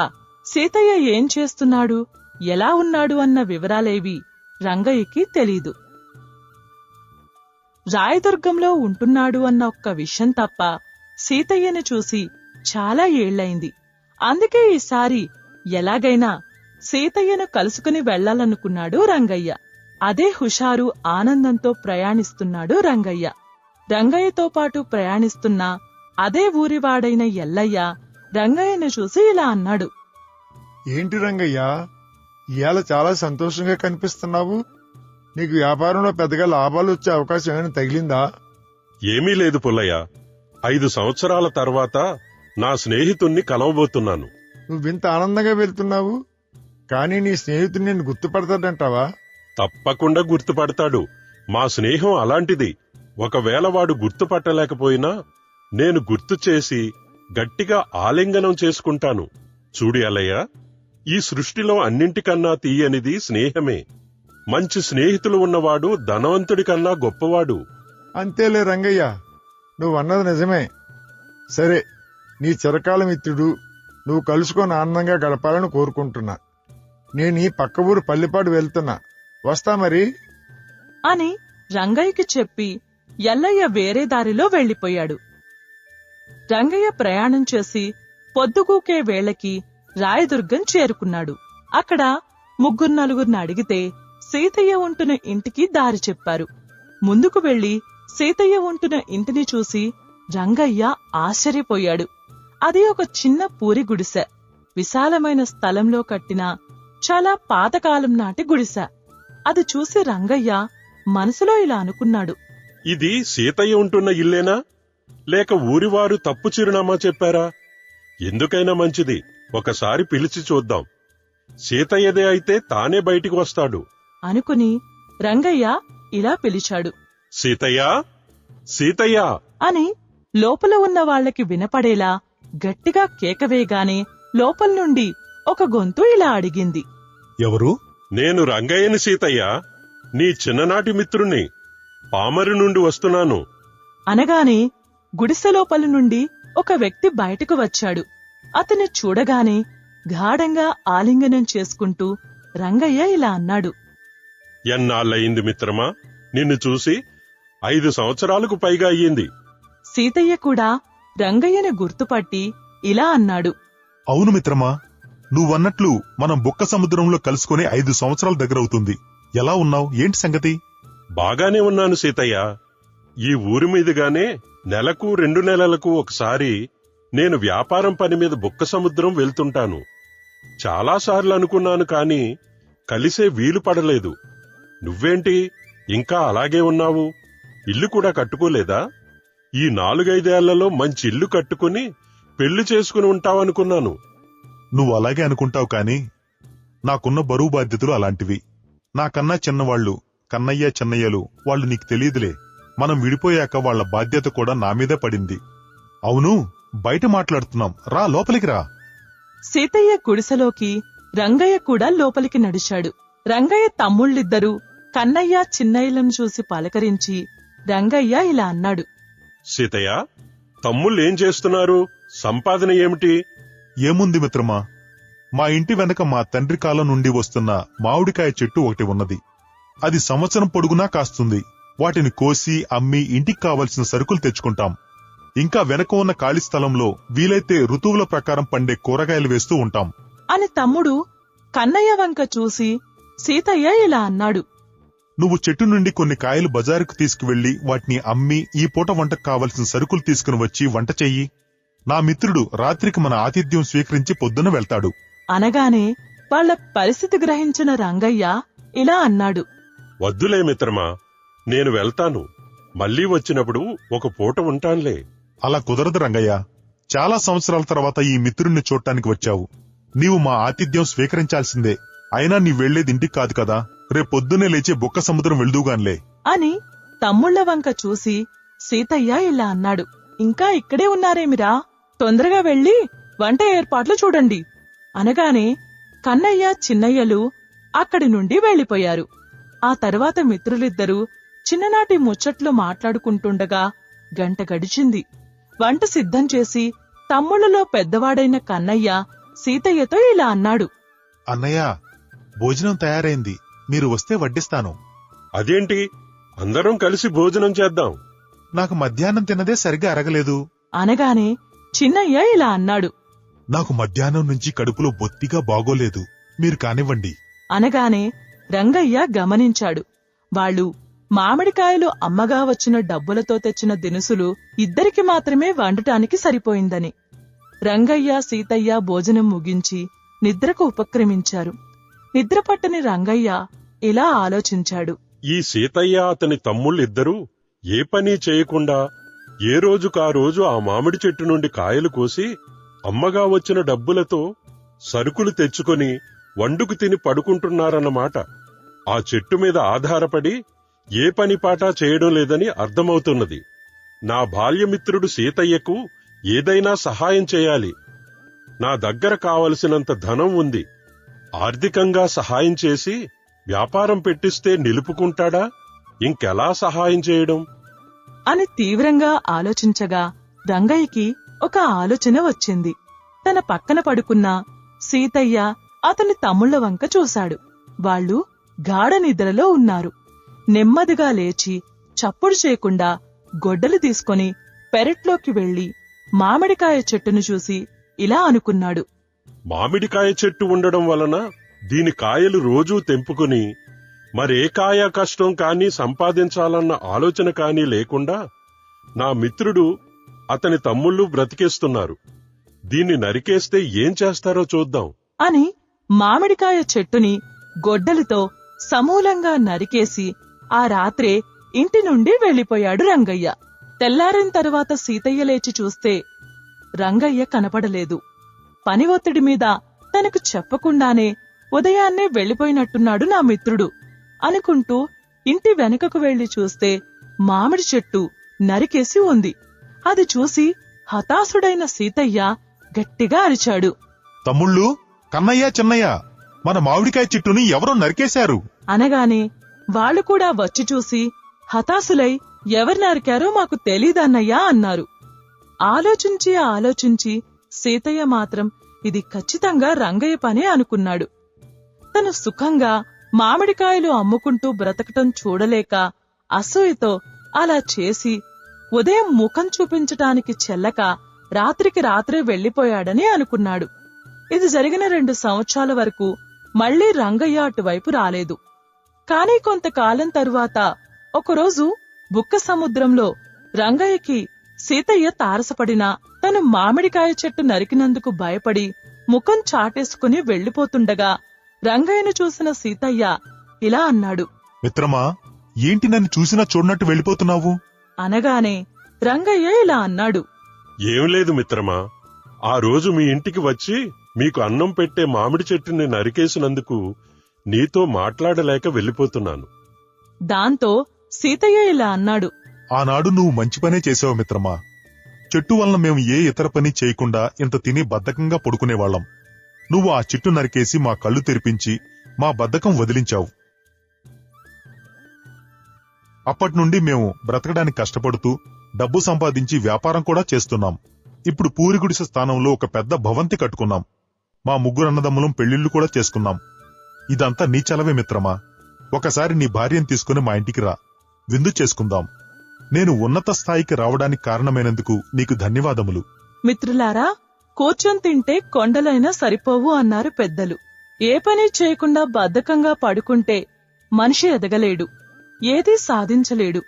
సీతయ్య ఏం చేస్తున్నాడు, ఎలా ఉన్నాడు అన్న వివరాలేవి రంగయ్యకి తెలీదు. రాయదుర్గంలో ఉంటున్నాడు అన్న ఒక్క విషయం తప్ప సీతయ్యను చూసి చాలా ఏళ్లైంది. అందుకే ఈసారి ఎలాగైనా సీతయ్యను కలుసుకుని వెళ్లాలనుకున్నాడు రంగయ్య. అదే హుషారు ఆనందంతో ప్రయాణిస్తున్నాడు రంగయ్య. రంగయ్యతో పాటు ప్రయాణిస్తున్న అదే ఊరివాడైన ఎల్లయ్య రంగయ్యను చూసి ఇలా అన్నాడు. ఏంటి రంగయ్య, ఇవాళ చాలా సంతోషంగా కనిపిస్తున్నావు. నీకు వ్యాపారంలో పెద్దగా లాభాలు వచ్చే అవకాశం ఏమైనా తగిలిందా? ఏమీ లేదు పుల్లయ్య. 5 సంవత్సరాల తర్వాత నా స్నేహితుణ్ణి కలవబోతున్నాను. నువ్వింత ఆనందంగా వెళ్తున్నావు, కానీ నీ స్నేహితుడు నిన్ను గుర్తుపడతాడంటావా? తప్పకుండా గుర్తుపడతాడు. మా స్నేహం అలాంటిది. ఒకవేళ వాడు గుర్తుపట్టలేకపోయినా నేను గుర్తు చేసి గట్టిగా ఆలింగనం చేసుకుంటాను. చూడు ఎల్లయ్య, ఈ సృష్టిలో అన్నింటికన్నా తీయనిది స్నేహమే. మంచి స్నేహితులు ఉన్నవాడు ధనవంతుడి కన్నా గొప్పవాడు. అంతేలే రంగయ్య, నువ్వన్నది నిజమే. సరే, నీ చిరకాల మిత్రుడు నువ్వు కలుసుకొని ఆనందంగా గడపాలని కోరుకుంటున్నా. నేను ఈ పక్క ఊరు పల్లిపాడు వెళ్తున్నా, వస్తా మరి అని రంగయ్యకి చెప్పి ఎల్లయ్య వేరే దారిలో వెళ్లిపోయాడు. రంగయ్య ప్రయాణం చేసి పొద్దుగూకే వేళకి రాయదుర్గం చేరుకున్నాడు. అక్కడ 3-4 అడిగితే సీతయ్య ఉంటున్న ఇంటికి దారి చెప్పారు. ముందుకు వెళ్లి సీతయ్య ఉంటున్న ఇంటిని చూసి రంగయ్య ఆశ్చర్యపోయాడు. అది ఒక చిన్న పూరి గుడిసె. విశాలమైన స్థలంలో కట్టిన చాలా పాతకాలం నాటి గుడిసె. అది చూసి రంగయ్య మనసులో ఇలా అనుకున్నాడు. ఇది సీతయ్య ఉంటున్న ఇల్లేనా, లేక ఊరివారు తప్పు చిరునామా చెప్పారా? ఎందుకైనా మంచిది, ఒకసారి పిలిచి చూద్దాం. సీతయ్యదే అయితే తానే బయటికి వస్తాడు అనుకుని రంగయ్య ఇలా పిలిచాడు. సీతయ్యా, సీతయ్యా అని లోపల ఉన్న వాళ్లకి వినపడేలా గట్టిగా కేకవేగానే లోపల నుండి ఒక గొంతు ఇలా అడిగింది. ఎవరు? నేను రంగయ్యని సీతయ్య, నీ చిన్ననాటి మిత్రుణ్ణి. పామరు నుండి వస్తున్నాను అనగానే గుడిసె లోపల నుండి ఒక వ్యక్తి బయటకు వచ్చాడు. అతన్ని చూడగానే గాఢంగా ఆలింగనం చేసుకుంటూ రంగయ్య ఇలా అన్నాడు. ఎన్నాళ్ళయింది మిత్రమా నిన్ను చూసి? 5 సంవత్సరాలకు పైగా అయ్యింది. సీతయ్య కూడా రంగయ్యను గుర్తుపట్టి ఇలా అన్నాడు. అవును మిత్రమా, నువ్వన్నట్లు మనం బుక్క సముద్రంలో కలుసుకుని 5 సంవత్సరాల దగ్గరవుతుంది. ఎలా ఉన్నావు? ఏంటి సంగతి? బాగానే ఉన్నాను సీతయ్య. ఈ ఊరి మీదుగానే నెలకు 2 నెలలకు ఒకసారి నేను వ్యాపారం పని మీద బుక్క సముద్రం వెళ్తుంటాను. చాలాసార్లు అనుకున్నాను కాని కలిసే వీలు పడలేదు. నువ్వేంటి ఇంకా అలాగే ఉన్నావు? ఇల్లు కూడా కట్టుకోలేదా? ఈ 4-5 ఏళ్లలో మంచి ఇల్లు కట్టుకుని పెళ్లి చేసుకుని ఉంటావనుకున్నాను. నువ్వు అలాగే అనుకుంటావు కాని నాకున్న బరువు బాధ్యతలు అలాంటివి. నాకన్నా చిన్నవాళ్లు కన్నయ్య చిన్నయ్యలు, వాళ్ళు నీకు తెలియదులే. మనం విడిపోయాక వాళ్ల బాధ్యత కూడా నా మీదే పడింది. అవును, బయట మాట్లాడుతున్నాం, రా లోపలికి రా. సీతయ్య గుడిసెలోకి రంగయ్య కూడా లోపలికి నడిచాడు. రంగయ్య తమ్ముళ్ళిద్దరూ కన్నయ్య చిన్నయ్యలను చూసి పలకరించి రంగయ్య ఇలా అన్నాడు. సీతయ్య, తమ్ముళ్ళేం చేస్తున్నారు? సంపాదన ఏమిటి? ఏముంది మిత్రమా, మా ఇంటి వెనక మా తండ్రి కాలం నుండి వస్తున్న మామిడికాయ చెట్టు ఒకటి ఉన్నది. అది సంవత్సరం పొడుగునా కాస్తుంది. వాటిని కోసి అమ్మి ఇంటికి కావలసిన సరుకులు తెచ్చుకుంటాం. ఇంకా వెనక ఉన్న ఖాళీ స్థలంలో వీలైతే ఋతువుల ప్రకారం పండే కూరగాయలు వేస్తూ ఉంటాం అని తమ్ముడు కన్నయ్య వంక చూసి సీతయ్య ఇలా అన్నాడు. నువ్వు చెట్టు నుండి కొన్ని కాయలు బజారుకు తీసుకువెళ్లి వాటిని అమ్మి ఈ పూట వంటకు కావలసిన సరుకులు తీసుకుని వచ్చి వంట చెయ్యి. నా మిత్రుడు రాత్రికి మన ఆతిథ్యం స్వీకరించి పొద్దున వెళ్తాడు అనగానే వాళ్ల పరిస్థితి గ్రహించిన రంగయ్య ఇలా అన్నాడు. వద్దులే మిత్రమా, నేను వెళ్తాను. మళ్లీ వచ్చినప్పుడు ఒక పూట ఉంటానులే. అలా కుదరదు రంగయ్య. చాలా సంవత్సరాల తర్వాత ఈ మిత్రుణ్ణి చూడటానికి వచ్చావు. నీవు మా ఆతిథ్యం స్వీకరించాల్సిందే. అయినా నీ వెళ్లేది ఇంటికి కాదు కదా, రేపొద్దునే లేచి బుక్క సముద్రం వెళ్దూగాన్లే అని తమ్ముళ్ల వంక చూసి సీతయ్య ఇలా అన్నాడు. ఇంకా ఇక్కడే ఉన్నారేమిరా, తొందరగా వెళ్లి వంట ఏర్పాట్లు చూడండి అనగానే కన్నయ్య చిన్నయ్యలు అక్కడి నుండి వెళ్లిపోయారు. ఆ తర్వాత మిత్రులిద్దరూ చిన్ననాటి ముచ్చట్లు మాట్లాడుకుంటుండగా గంట గడిచింది. వంట సిద్ధం చేసి తమ్ముళ్లలో పెద్దవాడైన కన్నయ్య సీతయ్యతో ఇలా అన్నాడు. అన్నయ్య, భోజనం తయారైంది, మీరు వస్తే వడ్డిస్తాను. అదేంటి, అందరం కలిసి భోజనం చేద్దాం. నాకు మధ్యాహ్నం తిన్నదే సరిగ్గా అరగలేదు అనగానే చిన్నయ్య ఇలా అన్నాడు. నాకు మధ్యాహ్నం నుంచి కడుపులో బొత్తిగా బాగోలేదు. మీరు కానివ్వండి. అనగానే రంగయ్య గమనించాడు. వాళ్ళు మామిడికాయలు అమ్మగా వచ్చిన డబ్బులతో తెచ్చిన దినుసులు ఇద్దరికి మాత్రమే వండటానికి సరిపోయిందని. రంగయ్య సీతయ్య భోజనం ముగించి నిద్రకు ఉపక్రమించారు. నిద్రపట్టని రంగయ్య ఇలా ఆలోచించాడు. ఈ సీతయ్య అతని తమ్ముళ్ళిద్దరూ ఏ పని చేయకుండా ఏ రోజుకా రోజు ఆ మామిడి చెట్టు నుండి కాయలు కోసి అమ్మగా వచ్చిన డబ్బులతో సరుకులు తెచ్చుకొని వండుకు తిని పడుకుంటున్నారన్నమాట. ఆ చెట్టు మీద ఆధారపడి ఏ పనిపాటా చేయడం లేదని అర్థమవుతున్నది. నా బాల్యమిత్రుడు సీతయ్యకు ఏదైనా సహాయం చేయాలి. నా దగ్గర కావలసినంత ధనం ఉంది. ఆర్థికంగా సహాయం చేసి వ్యాపారం పెట్టిస్తే నిలుపుకుంటాడా? ఇంకెలా సహాయం చేయడం అని తీవ్రంగా ఆలోచించగా రంగయ్యకి ఒక ఆలోచన వచ్చింది. తన పక్కన పడుకున్న సీతయ్య అతని తమ్ముళ్ల వంక చూశాడు. వాళ్ళు గాఢ నిద్రలో ఉన్నారు. నెమ్మదిగా లేచి చప్పుడు చేయకుండా గొడ్డలు తీసుకొని పెరట్లోకి వెళ్లి మామిడికాయ చెట్టును చూసి ఇలా అనుకున్నాడు. మామిడికాయ చెట్టు ఉండడం వలన దీని కాయలు రోజూ తెంపుకుని మరే కాయ కష్టం కానీ సంపాదించాలన్న ఆలోచన కానీ లేకుండా నా మిత్రుడు అతని తమ్ముళ్ళు బ్రతికేస్తున్నారు. దీన్ని నరికేస్తే ఏం చేస్తారో చూద్దాం అని మామిడికాయ చెట్టుని గొడ్డలితో సమూలంగా నరికేసి ఆ రాత్రే ఇంటి నుండి వెళ్లిపోయాడు రంగయ్య. తెల్లారిన తరువాత సీతయ్య లేచి చూస్తే రంగయ్య కనపడలేదు. పని ఒత్తిడి మీద తనకు చెప్పకుండానే ఉదయాన్నే వెళ్లిపోయినట్టున్నాడు నా మిత్రుడు అనుకుంటూ ఇంటి వెనుకకు వెళ్లి చూస్తే మామిడి చెట్టు నరికేసి ఉంది. అది చూసి హతాశుడైన సీతయ్య గట్టిగా అరిచాడు. తమ్ముళ్ళు, కన్నయ్య, చిన్నయ్య, మన మామిడికాయ చెట్టుని ఎవరో నరికేశారు అనగానే వాళ్లు కూడా వచ్చి చూసి హతాశులై ఎవరు నరికారో మాకు తెలీదన్నయ్యా అన్నారు. ఆలోచించి సీతయ్య మాత్రం ఇది ఖచ్చితంగా రంగయ్య పనే అనుకున్నాడు. తను సుఖంగా మామిడికాయలు అమ్ముకుంటూ బ్రతకటం చూడలేక అసూయతో అలా చేసి ఉదయం ముఖం చూపించటానికి చెల్లక రాత్రికి రాత్రే వెళ్లిపోయాడని అనుకున్నాడు. ఇది జరిగిన 2 సంవత్సరాల వరకు మళ్లీ రంగయ్య అటువైపు రాలేదు. కాని కొంతకాలం తరువాత ఒకరోజు బుక్క సముద్రంలో రంగయ్యకి సీతయ్య తారసపడినా తను మామిడికాయ చెట్టు నరికినందుకు భయపడి ముఖం చాటేసుకుని వెళ్లిపోతుండగా రంగయ్యను చూసిన సీతయ్య ఇలా అన్నాడు. మిత్రమా, ఏంటి నన్ను చూసినా చూడనట్టు వెళ్ళిపోతున్నావు? అనగానే రంగయ్య ఇలా అన్నాడు. ఏం లేదు మిత్రమా, ఆ రోజు మీ ఇంటికి వచ్చి మీకు అన్నం పెట్టే మామిడి చెట్టుని నరికేసినందుకు నీతో మాట్లాడలేక వెళ్ళిపోతున్నాను. దాంతో సీతయ్య ఇలా అన్నాడు. ఆనాడు నువ్వు మంచి పనే చేసావు మిత్రమా. చెట్టు వలన మేము ఏ ఇతర పని చేయకుండా ఇంత తిని బద్ధకంగా పడుకునేవాళ్లం. నువ్వు ఆ చెట్టు నరికేసి మా కళ్ళు తెరిపించి మా బద్ధకం వదిలించావు. అప్పట్నుండి మేము బ్రతకడానికి కష్టపడుతూ డబ్బు సంపాదించి వ్యాపారం కూడా చేస్తున్నాం. ఇప్పుడు పూరిగుడిసె స్థానంలో ఒక పెద్ద భవంతి కట్టుకున్నాం. మా 3 అన్నదమ్ములం పెళ్లిళ్లు కూడా చేసుకున్నాం. ఇదంతా నీ చలవే మిత్రమా. ఒకసారి నీ భార్యను తీసుకుని మా ఇంటికి రా, విందు చేసుకుందాం. నేను ఉన్నత స్థాయికి రావడానికి కారణమైనందుకు నీకు ధన్యవాదములు. మిత్రులారా, కూర్చొని తింటే కొండలైనా సరిపోవు అన్నారు పెద్దలు. ఏ పని చేయకుండా బద్ధకంగా పడుకుంటే మనిషి ఎదగలేడు, ఏదీ సాధించలేడు.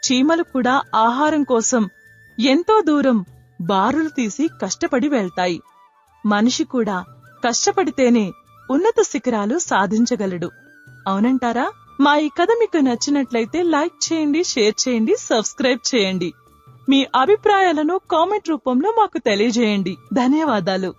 చీమలు కూడా ఆహారం కోసం ఎంతో దూరం బారులు తీసి కష్టపడి వెళ్తాయి. మనిషి కూడా కష్టపడితేనే ఉన్నత శిఖరాలు సాధించగలడు. అవునంటారా? మా ఈ కథ మీకు నచ్చినట్లయితే లైక్ చేయండి, షేర్ చేయండి, సబ్స్క్రైబ్ చేయండి. మీ అభిప్రాయాలను కామెంట్ రూపంలో మాకు తెలియజేయండి. ధన్యవాదాలు.